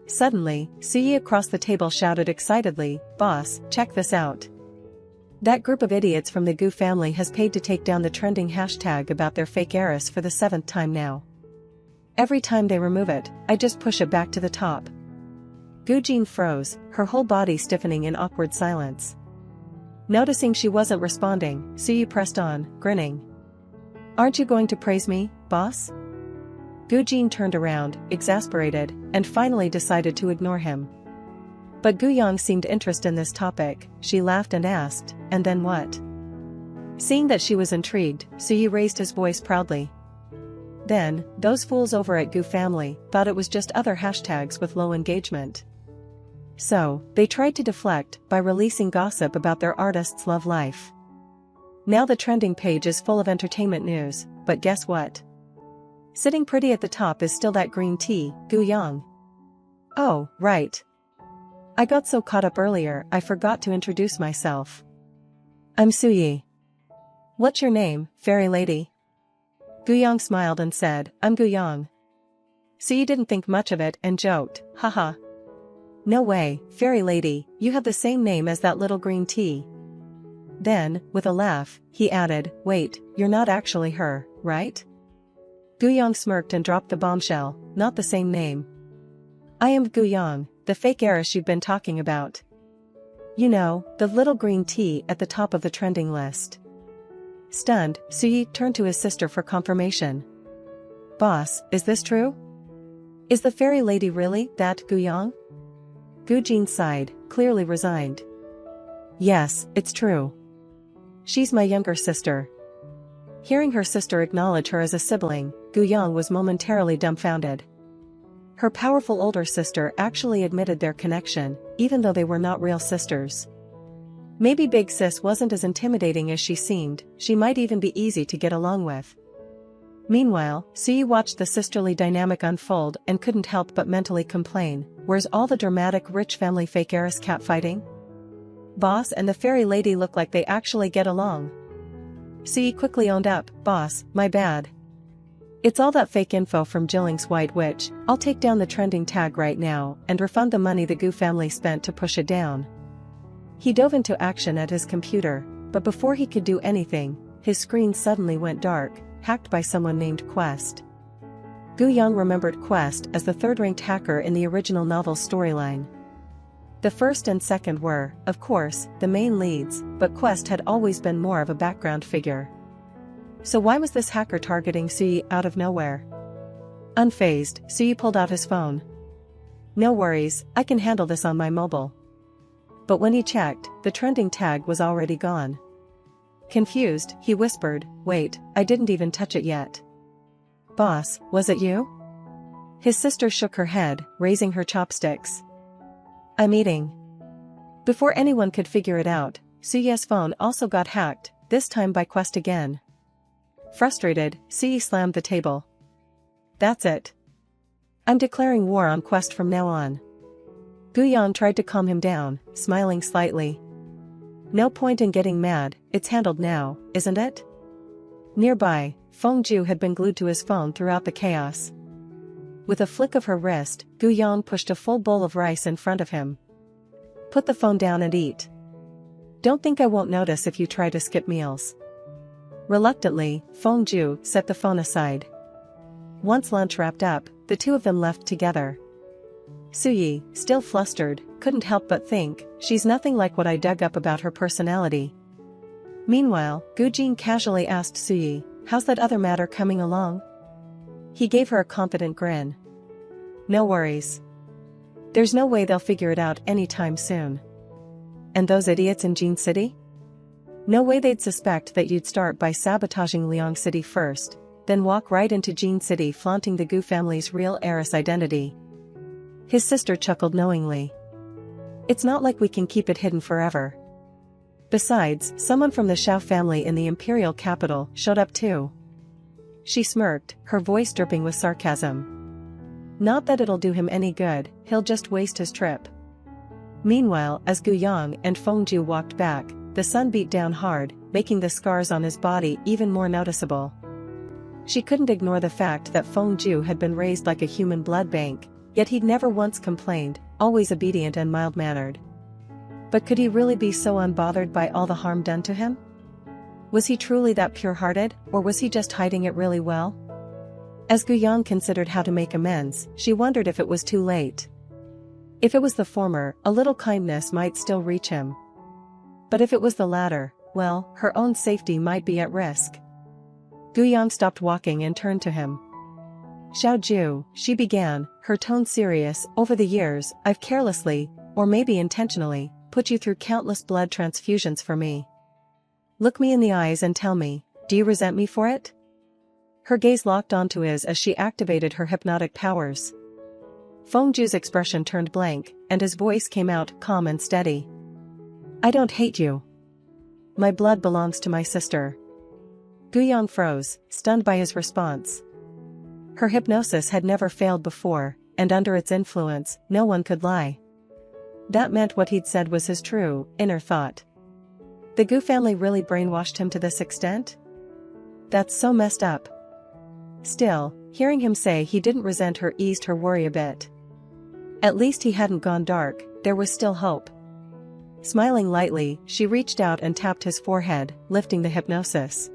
Suddenly, Su Yi across the table shouted excitedly, "Boss, check this out. That group of idiots from the Gu family has paid to take down the trending hashtag about their fake heiress for the 7th time now. Every time they remove it, I just push it back to the top." Gu Jin froze, her whole body stiffening in awkward silence. Noticing she wasn't responding, Su Yi pressed on, grinning. "Aren't you going to praise me, boss?" Gu Jin turned around, exasperated, and finally decided to ignore him. But Gu Yang seemed interested in this topic, she laughed and asked, "And then what?" Seeing that she was intrigued, Su Yi raised his voice proudly. "Then, those fools over at Gu family thought it was just other hashtags with low engagement. So, they tried to deflect by releasing gossip about their artist's love life. Now the trending page is full of entertainment news, but guess what? Sitting pretty at the top is still that green tea, Guyang. Oh, right. I got so caught up earlier I forgot to introduce myself. I'm Suyi. What's your name, fairy lady? Guyang smiled and said, I'm Guyang. Suyi didn't think much of it and joked, haha. No way, fairy lady, you have the same name as that little green tea. Then, with a laugh, he added, wait, you're not actually her, right? Guyang smirked and dropped the bombshell, not the same name. I am Guyang, the fake heiress you've been talking about. You know, the little green tea at the top of the trending list. Stunned, Suyi turned to his sister for confirmation. Boss, is this true? Is the fairy lady really that Guyang? Gujin sighed, clearly resigned. Yes, it's true. She's my younger sister. Hearing her sister acknowledge her as a sibling, Guyang was momentarily dumbfounded. Her powerful older sister actually admitted their connection, even though they were not real sisters. Maybe Big Sis wasn't as intimidating as she seemed, she might even be easy to get along with. Meanwhile, Suyi watched the sisterly dynamic unfold and couldn't help but mentally complain, where's all the dramatic rich family fake heiress catfighting? Boss and the fairy lady look like they actually get along. Suyi quickly owned up, boss, my bad. It's all that fake info from Jilling's White Witch. I'll take down the trending tag right now and refund the money the Gu family spent to push it down. He dove into action at his computer, but before he could do anything, his screen suddenly went dark, hacked by someone named Quest. Guyang remembered Quest as the third-ranked hacker in the original novel's storyline. The first and second were, of course, the main leads, but Quest had always been more of a background figure. So why was this hacker targeting Suyi out of nowhere? Unfazed, Suyi pulled out his phone. No worries, I can handle this on my mobile. But when he checked, the trending tag was already gone. Confused, he whispered, wait, I didn't even touch it yet. Boss, was it you? His sister shook her head, raising her chopsticks. I'm eating. Before anyone could figure it out, Suyi's phone also got hacked, this time by Quest again. Frustrated, Suyi slammed the table. That's it. I'm declaring war on Quest from now on. Guyang tried to calm him down, smiling slightly. No point in getting mad, it's handled now, isn't it? Nearby, Fengju had been glued to his phone throughout the chaos. With a flick of her wrist, Guyang pushed a full bowl of rice in front of him. Put the phone down and eat. Don't think I won't notice if you try to skip meals. Reluctantly, Fengju set the phone aside. Once lunch wrapped up, the two of them left together. Suyi, still flustered, couldn't help but think, she's nothing like what I dug up about her personality. Meanwhile, Gujin casually asked Suyi, how's that other matter coming along? He gave her a confident grin. No worries. There's no way they'll figure it out anytime soon. And those idiots in Jin City? No way they'd suspect that you'd start by sabotaging Liang City first, then walk right into Jin City flaunting the Gu family's real heiress identity. His sister chuckled knowingly. It's not like we can keep it hidden forever. Besides, someone from the Xiao family in the imperial capital showed up too. She smirked, her voice dripping with sarcasm. Not that it'll do him any good, he'll just waste his trip. Meanwhile, as Guyang and Fengju walked back, the sun beat down hard, making the scars on his body even more noticeable. She couldn't ignore the fact that Fengju had been raised like a human blood bank, yet he'd never once complained, always obedient and mild-mannered. But could he really be so unbothered by all the harm done to him? Was he truly that pure-hearted, or was he just hiding it really well? As Guyang considered how to make amends, she wondered if it was too late. If it was the former, a little kindness might still reach him. But if it was the latter, well, her own safety might be at risk. Guyang stopped walking and turned to him. Xiaoju, she began, her tone serious, over the years, I've carelessly, or maybe intentionally, put you through countless blood transfusions for me. Look me in the eyes and tell me, do you resent me for it? Her gaze locked onto his as she activated her hypnotic powers. Fengju's expression turned blank, and his voice came out calm and steady. I don't hate you. My blood belongs to my sister. Guyang froze, stunned by his response. Her hypnosis had never failed before, and under its influence, no one could lie. That meant what he'd said was his true, inner thought. The Gu family really brainwashed him to this extent? That's so messed up. Still, hearing him say he didn't resent her eased her worry a bit. At least he hadn't gone dark, there was still hope. Smiling lightly, she reached out and tapped his forehead, lifting the hypnosis.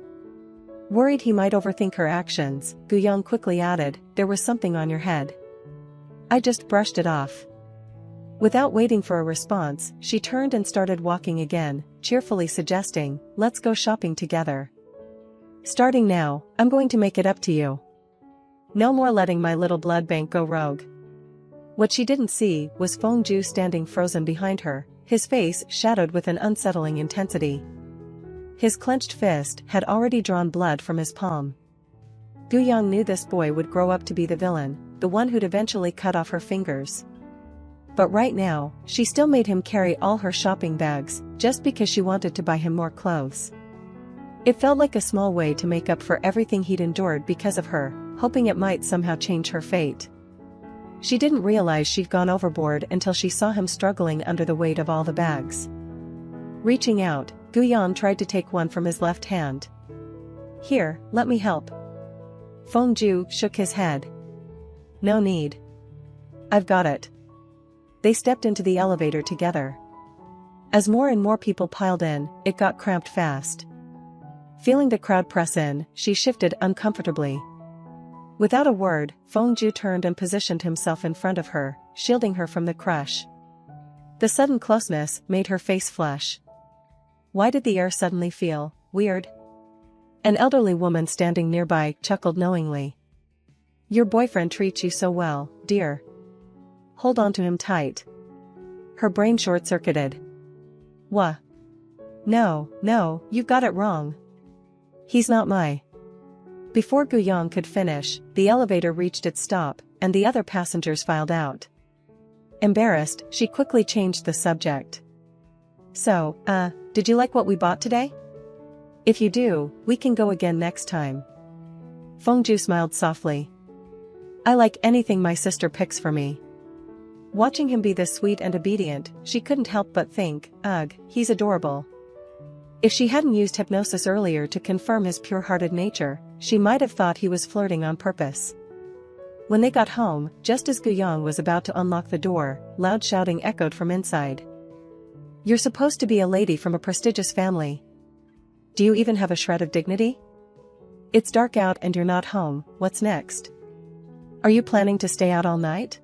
Worried he might overthink her actions, Guyang quickly added, "There was something on your head." I just brushed it off. Without waiting for a response, she turned and started walking again, cheerfully suggesting, "Let's go shopping together. Starting now, I'm going to make it up to you. No more letting my little blood bank go rogue." What she didn't see was Fengju standing frozen behind her, his face shadowed with an unsettling intensity. His clenched fist had already drawn blood from his palm. Guyang knew this boy would grow up to be the villain, the one who'd eventually cut off her fingers. But right now, she still made him carry all her shopping bags, just because she wanted to buy him more clothes. It felt like a small way to make up for everything he'd endured because of her, hoping it might somehow change her fate. She didn't realize she'd gone overboard until she saw him struggling under the weight of all the bags. Reaching out, Guyang tried to take one from his left hand. "Here, let me help." Fengju shook his head. "No need. I've got it." They stepped into the elevator together. As more and more people piled in, it got cramped fast. Feeling the crowd press in, she shifted uncomfortably. Without a word, Fengju turned and positioned himself in front of her, shielding her from the crush. The sudden closeness made her face flush. Why did the air suddenly feel weird? An elderly woman standing nearby chuckled knowingly. "Your boyfriend treats you so well, dear. Hold on to him tight." Her brain short-circuited. "What? No, you got it wrong. He's not my..." Before Guyang could finish, the elevator reached its stop, and the other passengers filed out. Embarrassed, she quickly changed the subject. "So, did you like what we bought today? If you do, we can go again next time." Fengju smiled softly. "I like anything my sister picks for me." Watching him be this sweet and obedient, she couldn't help but think, ugh, he's adorable. If she hadn't used hypnosis earlier to confirm his pure-hearted nature, she might have thought he was flirting on purpose. When they got home, just as Guyang was about to unlock the door, loud shouting echoed from inside. "You're supposed to be a lady from a prestigious family. Do you even have a shred of dignity? It's dark out and you're not home, what's next? Are you planning to stay out all night?"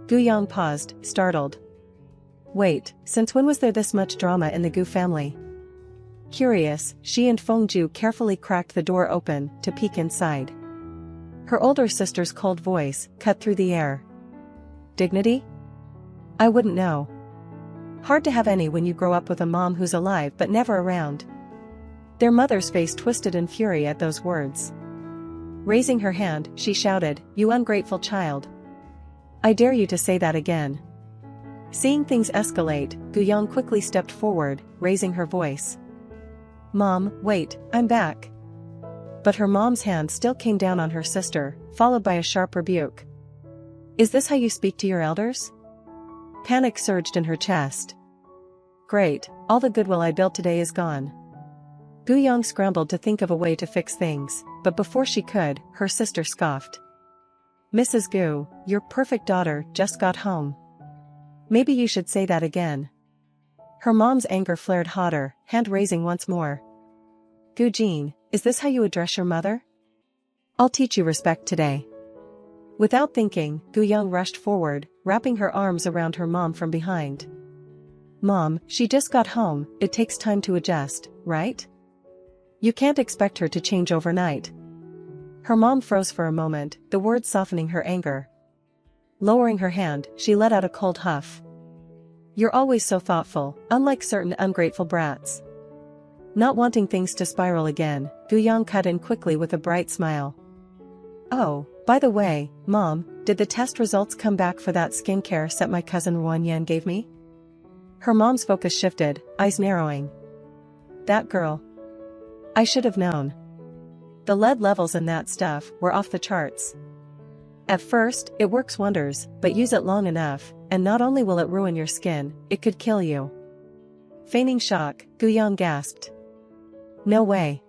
Guyang paused, startled. Wait, since when was there this much drama in the Gu family? Curious, she and Fengju carefully cracked the door open to peek inside. Her older sister's cold voice cut through the air. "Dignity? I wouldn't know. Hard to have any when you grow up with a mom who's alive but never around." Their mother's face twisted in fury at those words. Raising her hand, she shouted, "You ungrateful child. I dare you to say that again." Seeing things escalate, Guyang quickly stepped forward, raising her voice. "Mom, wait, I'm back." But her mom's hand still came down on her sister, followed by a sharp rebuke. "Is this how you speak to your elders?" Panic surged in her chest. Great, all the goodwill I built today is gone. Guyang scrambled to think of a way to fix things, but before she could, her sister scoffed. "Mrs. Gu, your perfect daughter just got home. Maybe you should say that again." Her mom's anger flared hotter, hand raising once more. "Gu-jin, is this how you address your mother? I'll teach you respect today." Without thinking, Guyang rushed forward, wrapping her arms around her mom from behind. "Mom, she just got home, it takes time to adjust, right? You can't expect her to change overnight." Her mom froze for a moment, the words softening her anger. Lowering her hand, she let out a cold huff. "You're always so thoughtful, unlike certain ungrateful brats." Not wanting things to spiral again, Guyang cut in quickly with a bright smile. "Oh, by the way, Mom, did the test results come back for that skincare set my cousin Ruan Yan gave me?" Her mom's focus shifted, eyes narrowing. "That girl. I should have known. The lead levels in that stuff were off the charts. At first, it works wonders, but use it long enough, and not only will it ruin your skin, it could kill you. Feigning shock, Guiyang gasped. No way.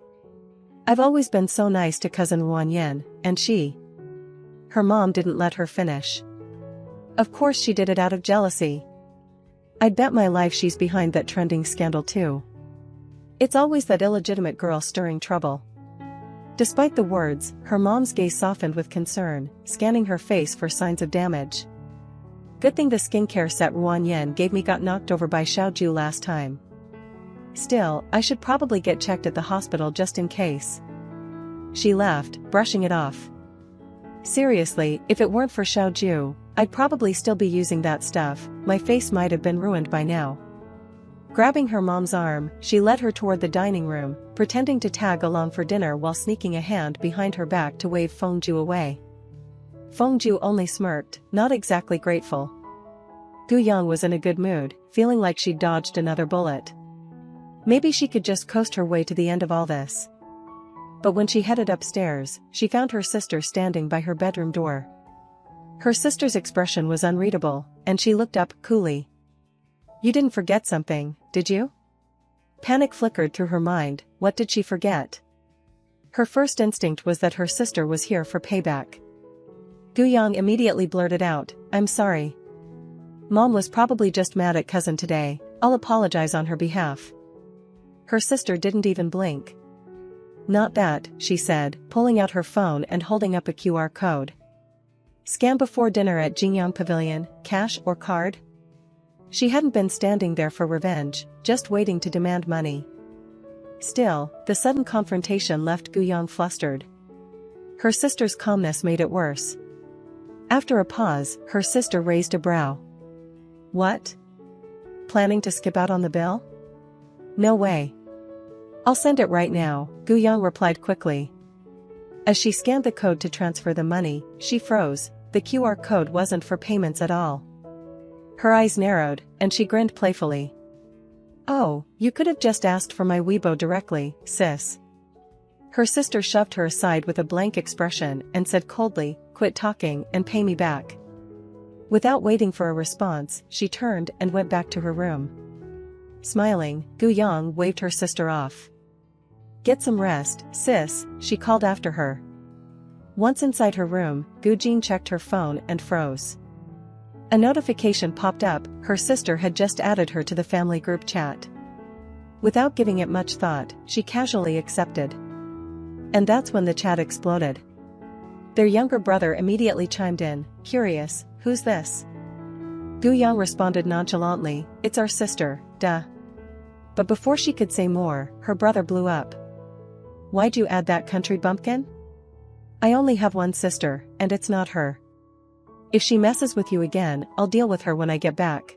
I've always been so nice to cousin Wan Yen, and she. Her mom didn't let her finish. Of course she did it out of jealousy. I'd bet my life she's behind that trending scandal too. It's always that illegitimate girl stirring trouble. Despite the words, her mom's gaze softened with concern, scanning her face for signs of damage. Good thing the skincare set Ruan Yen gave me got knocked over by Xiaoju last time. Still, I should probably get checked at the hospital just in case. She laughed, brushing it off. Seriously, if it weren't for Xiaoju, I'd probably still be using that stuff, my face might have been ruined by now. Grabbing her mom's arm, she led her toward the dining room, pretending to tag along for dinner while sneaking a hand behind her back to wave Fengju away. Fengju only smirked, not exactly grateful. Guiyang was in a good mood, feeling like she'd dodged another bullet. Maybe she could just coast her way to the end of all this. But when she headed upstairs, she found her sister standing by her bedroom door. Her sister's expression was unreadable, and she looked up coolly. You didn't forget something, did you? Panic flickered through her mind. What did she forget? Her first instinct was that her sister was here for payback. Guiyang immediately blurted out, I'm sorry. Mom was probably just mad at cousin today, I'll apologize on her behalf. Her sister didn't even blink. Not that, she said, pulling out her phone and holding up a QR code. Scan before dinner at Jingyang Pavilion, cash or card? She hadn't been standing there for revenge, just waiting to demand money. Still, the sudden confrontation left Guiyang flustered. Her sister's calmness made it worse. After a pause, her sister raised a brow. What? Planning to skip out on the bill? No way. I'll send it right now, Guiyang replied quickly. As she scanned the code to transfer the money, she froze. The QR code wasn't for payments at all. Her eyes narrowed, and she grinned playfully. Oh, you could have just asked for my Weibo directly, sis. Her sister shoved her aside with a blank expression and said coldly, quit talking and pay me back. Without waiting for a response, she turned and went back to her room. Smiling, Guiyang waved her sister off. Get some rest, sis, she called after her. Once inside her room, Gujin checked her phone and froze. A notification popped up, her sister had just added her to the family group chat. Without giving it much thought, she casually accepted. And that's when the chat exploded. Their younger brother immediately chimed in, curious, who's this? Guiyang responded nonchalantly, it's our sister, duh. But before she could say more, her brother blew up. Why'd you add that country bumpkin? I only have one sister, and it's not her. If she messes with you again, I'll deal with her when I get back.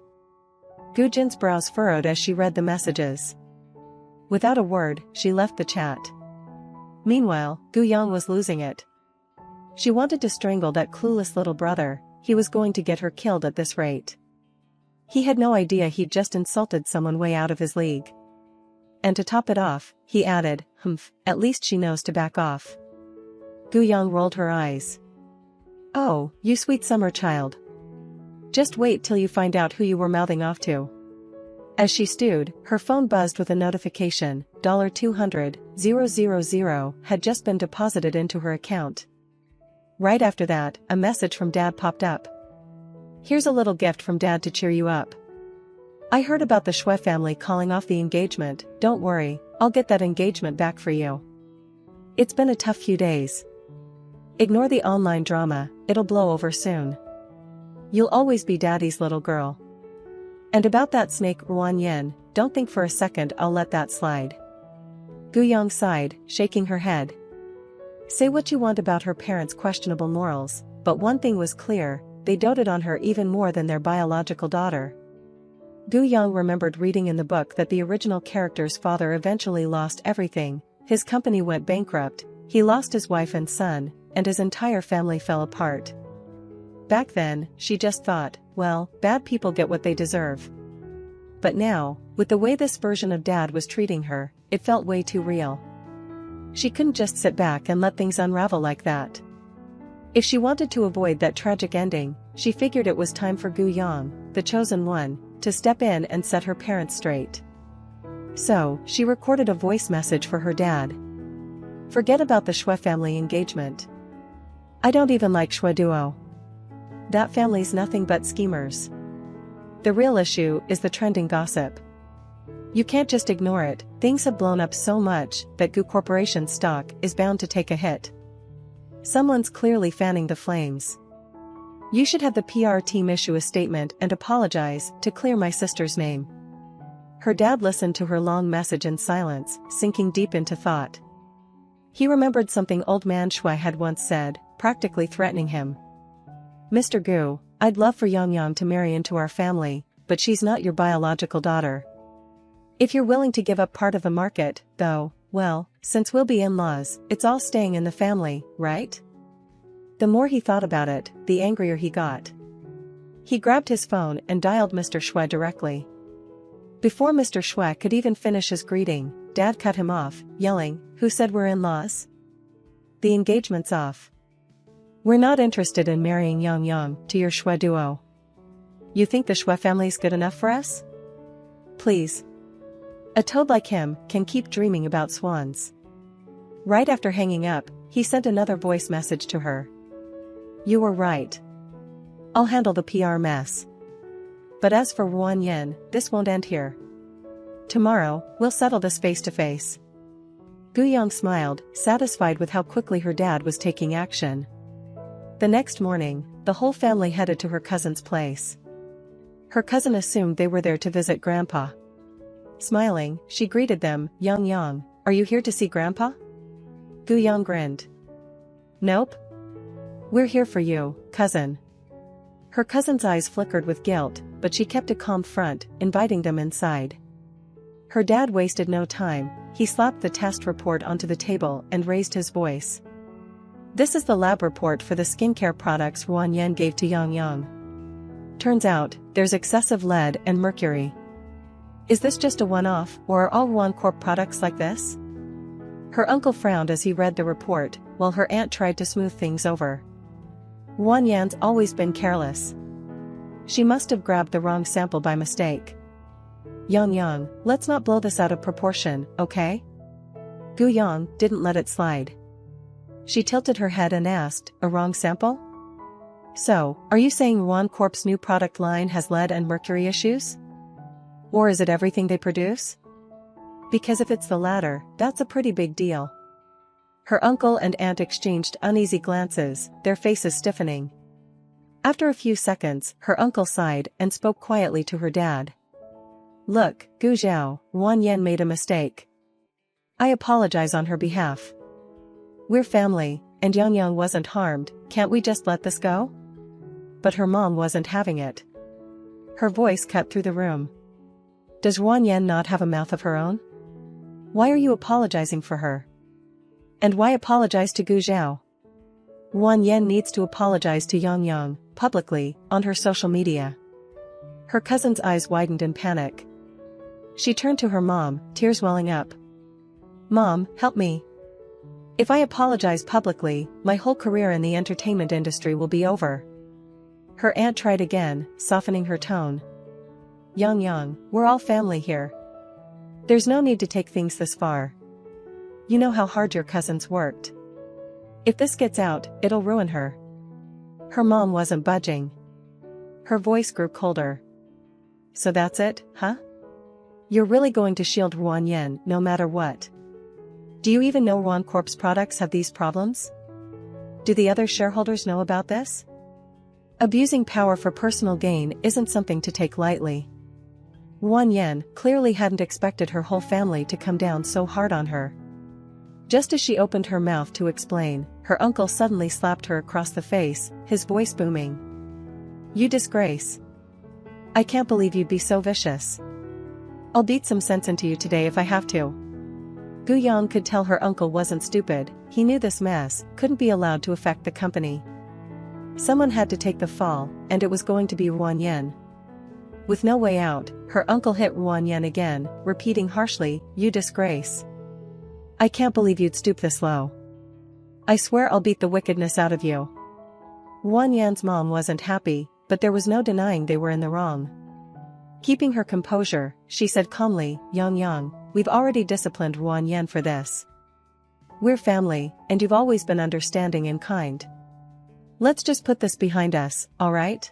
Gujin's brows furrowed as she read the messages. Without a word, she left the chat. Meanwhile, Guiyang was losing it. She wanted to strangle that clueless little brother, he was going to get her killed at this rate. He had no idea he'd just insulted someone way out of his league. And to top it off, he added, humph, at least she knows to back off. Guiyang rolled her eyes. Oh, you sweet summer child. Just wait till you find out who you were mouthing off to. As she stewed, her phone buzzed with a notification, $200,000 had just been deposited into her account. Right after that, a message from Dad popped up. Here's a little gift from Dad to cheer you up. I heard about the Shui family calling off the engagement, don't worry, I'll get that engagement back for you. It's been a tough few days. Ignore the online drama, it'll blow over soon. You'll always be Daddy's little girl. And about that snake Ruan Yen, don't think for a second I'll let that slide. Guiyang sighed, shaking her head. Say what you want about her parents' questionable morals, but one thing was clear, they doted on her even more than their biological daughter. Guiyang remembered reading in the book that the original character's father eventually lost everything, his company went bankrupt, he lost his wife and son, and his entire family fell apart. Back then, she just thought, well, bad people get what they deserve. But now, with the way this version of Dad was treating her, it felt way too real. She couldn't just sit back and let things unravel like that. If she wanted to avoid that tragic ending, she figured it was time for Gu Yang, the chosen one, to step in and set her parents straight. So, she recorded a voice message for her dad. Forget about the Shui family engagement. I don't even like Shui duo. That family's nothing but schemers. The real issue is the trending gossip. You can't just ignore it. Things have blown up so much that Gu Corporation's stock is bound to take a hit. Someone's clearly fanning the flames. You should have the PR team issue a statement and apologize to clear my sister's name. Her dad listened to her long message in silence, sinking deep into thought. He remembered something old man Shui had once said, practically threatening him. Mr. Gu, I'd love for Yang Yang to marry into our family, but she's not your biological daughter. If you're willing to give up part of the market, though, well, since we'll be in-laws, it's all staying in the family, right? The more he thought about it, the angrier he got. He grabbed his phone and dialed Mr. Shui directly. Before Mr. Shui could even finish his greeting, Dad cut him off, yelling, "Who said we're in-laws? The engagement's off. We're not interested in marrying Yang Yang to your Shui duo. You think the Shui family's good enough for us? Please. A toad like him can keep dreaming about swans." Right after hanging up, he sent another voice message to her. "You were right. I'll handle the PR mess. But as for Ruan Yin, this won't end here. Tomorrow, we'll settle this face to face." Gu Yang smiled, satisfied with how quickly her dad was taking action. The next morning, the whole family headed to her cousin's place. Her cousin assumed they were there to visit Grandpa. Smiling, she greeted them, "Yang Yang, are you here to see Grandpa?" Gu Yang grinned. "Nope. We're here for you, cousin." Her cousin's eyes flickered with guilt, but she kept a calm front, inviting them inside. Her dad wasted no time. He slapped the test report onto the table and raised his voice. "This is the lab report for the skincare products Ruan Yin gave to Yang Yang. Turns out, there's excessive lead and mercury. Is this just a one-off, or are all Ruan Corp products like this?" Her uncle frowned as he read the report, while her aunt tried to smooth things over. Ruan Yan's always been careless. She must have grabbed the wrong sample by mistake. "Yang Yang, let's not blow this out of proportion, okay?" Gu Yang didn't let it slide. She tilted her head and asked, "A wrong sample? So, are you saying Ruan Corp's new product line has lead and mercury issues? Or is it everything they produce? Because if it's the latter, that's a pretty big deal." Her uncle and aunt exchanged uneasy glances, their faces stiffening. After a few seconds, her uncle sighed and spoke quietly to her dad. "Look, Gu Zhao, Ruan Yin made a mistake. I apologize on her behalf. We're family, and Yang Yang wasn't harmed. Can't we just let this go?" But her mom wasn't having it. Her voice cut through the room. "Does Ruan Yin not have a mouth of her own? Why are you apologizing for her? And why apologize to Gu Zhao? Ruan Yin needs to apologize to Yang Yang, publicly, on her social media." Her cousin's eyes widened in panic. She turned to her mom, tears welling up. "Mom, help me. If I apologize publicly, my whole career in the entertainment industry will be over." Her aunt tried again, softening her tone. "Yang Yang, we're all family here. There's no need to take things this far. You know how hard your cousins worked. If this gets out, it'll ruin her." Her mom wasn't budging. Her voice grew colder. "So that's it, huh? You're really going to shield Ruan Yin no matter what? Do you even know Ruan Corp's products have these problems? Do the other shareholders know about this? Abusing power for personal gain isn't something to take lightly." Ruan Yin clearly hadn't expected her whole family to come down so hard on her. Just as she opened her mouth to explain, her uncle suddenly slapped her across the face, his voice booming. "You disgrace. I can't believe you'd be so vicious. I'll beat some sense into you today if I have to." Gu Yang could tell her uncle wasn't stupid. He knew this mess couldn't be allowed to affect the company. Someone had to take the fall, and it was going to be Ruan Yin. With no way out, her uncle hit Ruan Yin again, repeating harshly, "You disgrace." I can't believe you'd stoop this low. I swear I'll beat the wickedness out of you. Ruan Yan's mom wasn't happy, but there was no denying they were in the wrong. Keeping her composure, she said calmly, Yang, we've already disciplined Ruan Yan for this. We're family, and you've always been understanding and kind. Let's just put this behind us, alright?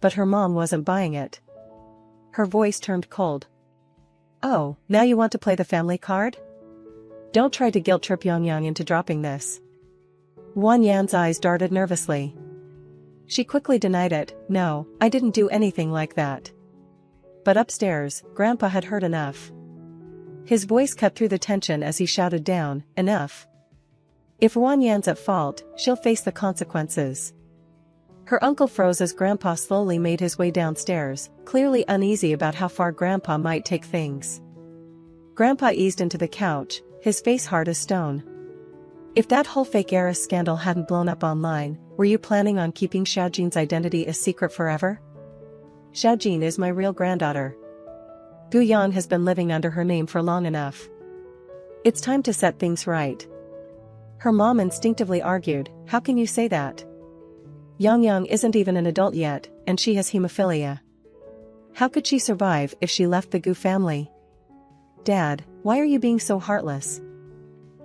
But her mom wasn't buying it. Her voice turned cold. Oh, now you want to play the family card? Don't try to guilt-trip Yang into dropping this. Ruan Yan's eyes darted nervously. She quickly denied it. No, I didn't do anything like that. But upstairs, Grandpa had heard enough. His voice cut through the tension as he shouted down, enough. If Ruan Yan's at fault, she'll face the consequences. Her uncle froze as Grandpa slowly made his way downstairs, clearly uneasy about how far Grandpa might take things. Grandpa eased into the couch, his face hard as stone. If that whole fake heiress scandal hadn't blown up online, were you planning on keeping Xiaojin's identity a secret forever? Xiaojin is my real granddaughter. Gu Yang has been living under her name for long enough. It's time to set things right. Her mom instinctively argued, how can you say that? Yang isn't even an adult yet, and she has hemophilia. How could she survive if she left the Gu family? Dad, why are you being so heartless?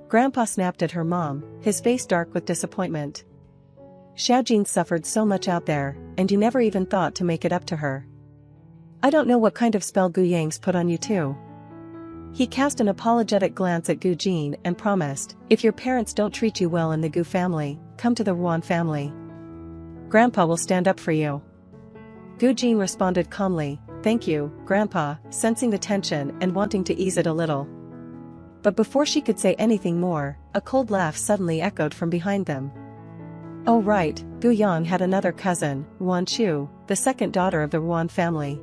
Grandpa snapped at her mom, his face dark with disappointment. Xiaojin suffered so much out there, and you never even thought to make it up to her. I don't know what kind of spell Gu Yang's put on you too. He cast an apologetic glance at Gu Jin and promised, if your parents don't treat you well in the Gu family, come to the Ruan family. Grandpa will stand up for you. Gu Jin responded calmly, thank you, Grandpa, sensing the tension and wanting to ease it a little. But before she could say anything more, a cold laugh suddenly echoed from behind them. Oh right, Gu Yang had another cousin, Ruan Chu, the second daughter of the Ruan family.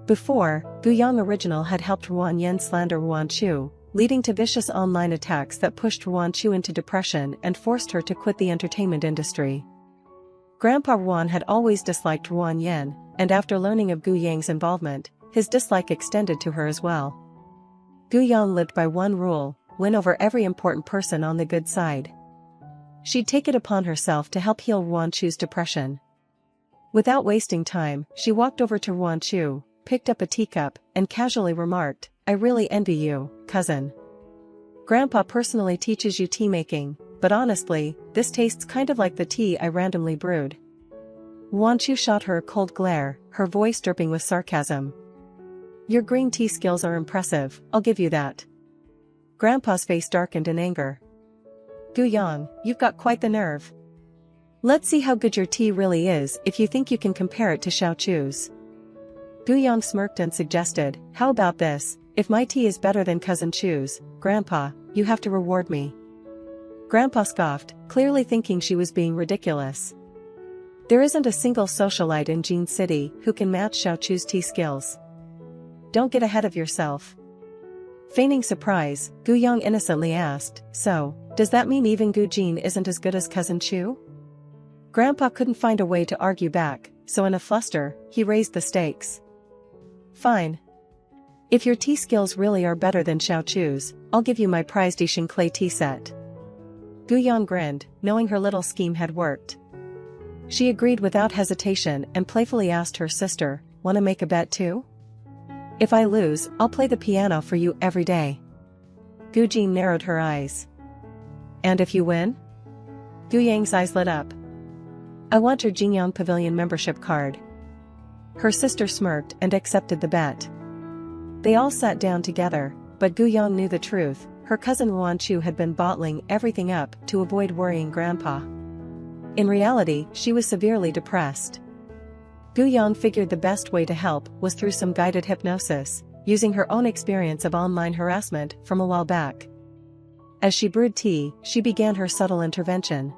Before, Gu Yang original had helped Ruan Yan slander Ruan Chu, leading to vicious online attacks that pushed Ruan Chu into depression and forced her to quit the entertainment industry. Grandpa Ruan had always disliked Ruan Yan, and after learning of Gu Yang's involvement, his dislike extended to her as well. Gu Yang lived by one rule, win over every important person on the good side. She'd take it upon herself to help heal Ruan Chu's depression. Without wasting time, she walked over to Ruan Chu, picked up a teacup, and casually remarked, I really envy you, cousin. Grandpa personally teaches you tea making, but honestly, this tastes kind of like the tea I randomly brewed. Ruan Chu shot her a cold glare, her voice dripping with sarcasm. Your green tea skills are impressive, I'll give you that. Grandpa's face darkened in anger. Gu Yang, you've got quite the nerve. Let's see how good your tea really is if you think you can compare it to Xiao Chu's. Gu Yang smirked and suggested, how about this, if my tea is better than cousin Chu's, Grandpa, you have to reward me. Grandpa scoffed, clearly thinking she was being ridiculous. There isn't a single socialite in Jin City who can match Xiao Chu's tea skills. Don't get ahead of yourself. Feigning surprise, Gu Yang innocently asked, so, does that mean even Gu Jin isn't as good as cousin Chu? Grandpa couldn't find a way to argue back, so in a fluster, he raised the stakes. Fine. If your tea skills really are better than Xiao Chu's, I'll give you my prized Ishin clay tea set. Gu Yang grinned, knowing her little scheme had worked. She agreed without hesitation and playfully asked her sister, wanna make a bet too? If I lose, I'll play the piano for you every day. Gu Jin narrowed her eyes. And if you win? Gu Yang's eyes lit up. I want your Jingyang Pavilion membership card. Her sister smirked and accepted the bet. They all sat down together, but Gu Yang knew the truth, her cousin Ruan Chu had been bottling everything up to avoid worrying Grandpa. In reality, she was severely depressed. Gu Yang figured the best way to help was through some guided hypnosis, using her own experience of online harassment from a while back. As she brewed tea, she began her subtle intervention.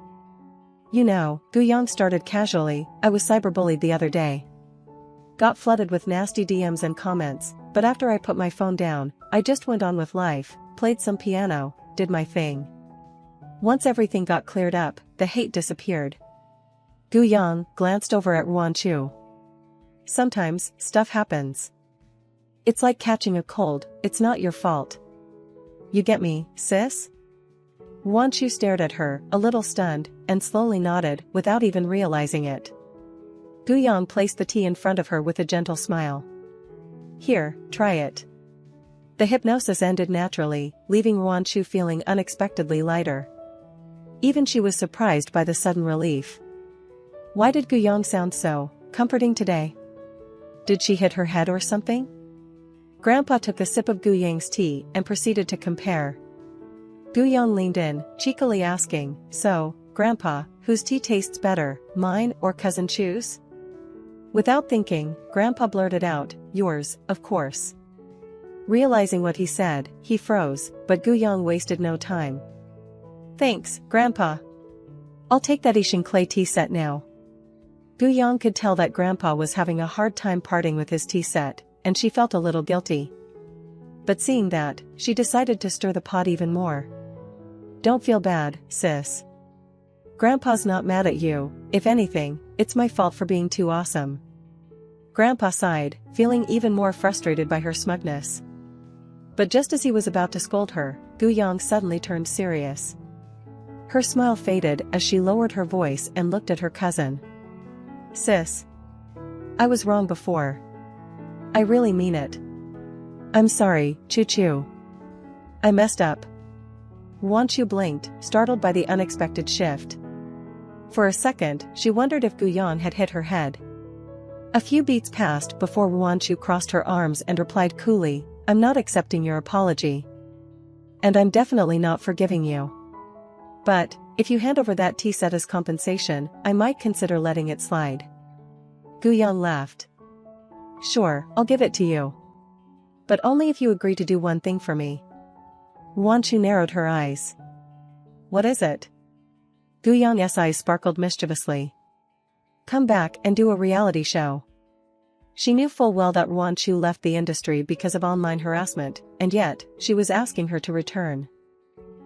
You know, Gu Yang started casually, I was cyberbullied the other day. Got flooded with nasty DMs and comments, but after I put my phone down, I just went on with life, played some piano, did my thing. Once everything got cleared up, the hate disappeared. Gu Yang glanced over at Ruan Chu. Sometimes, stuff happens. It's like catching a cold, it's not your fault. You get me, sis? Wanshu stared at her, a little stunned, and slowly nodded, without even realizing it. Guyang placed the tea in front of her with a gentle smile. Here, try it. The hypnosis ended naturally, leaving Wanshu feeling unexpectedly lighter. Even she was surprised by the sudden relief. Why did Guyang sound so comforting today? Did she hit her head or something? Grandpa took a sip of Guyang's tea and proceeded to compare. Guyang leaned in, cheekily asking, "So, Grandpa, whose tea tastes better, mine or Cousin Chu's?" Without thinking, Grandpa blurted out, "Yours, of course." Realizing what he said, he froze, but Guyang wasted no time. "Thanks, Grandpa. I'll take that Ishan clay tea set now." Guyang could tell that Grandpa was having a hard time parting with his tea set, and she felt a little guilty. But seeing that, she decided to stir the pot even more. "Don't feel bad, sis. Grandpa's not mad at you, if anything, it's my fault for being too awesome." Grandpa sighed, feeling even more frustrated by her smugness. But just as he was about to scold her, Guyang suddenly turned serious. Her smile faded as she lowered her voice and looked at her cousin. "Sis. I was wrong before. I really mean it. I'm sorry, Choo-choo. I messed up." Wanshu blinked, startled by the unexpected shift. For a second, she wondered if Guyang had hit her head. A few beats passed before Wanshu crossed her arms and replied coolly, "I'm not accepting your apology. And I'm definitely not forgiving you. But, if you hand over that tea set as compensation, I might consider letting it slide." Guyang laughed. "Sure, I'll give it to you. But only if you agree to do one thing for me." Wanshu narrowed her eyes. "What is it?" Guyang's eyes sparkled mischievously. "Come back and do a reality show." She knew full well that Wanshu left the industry because of online harassment, and yet, she was asking her to return.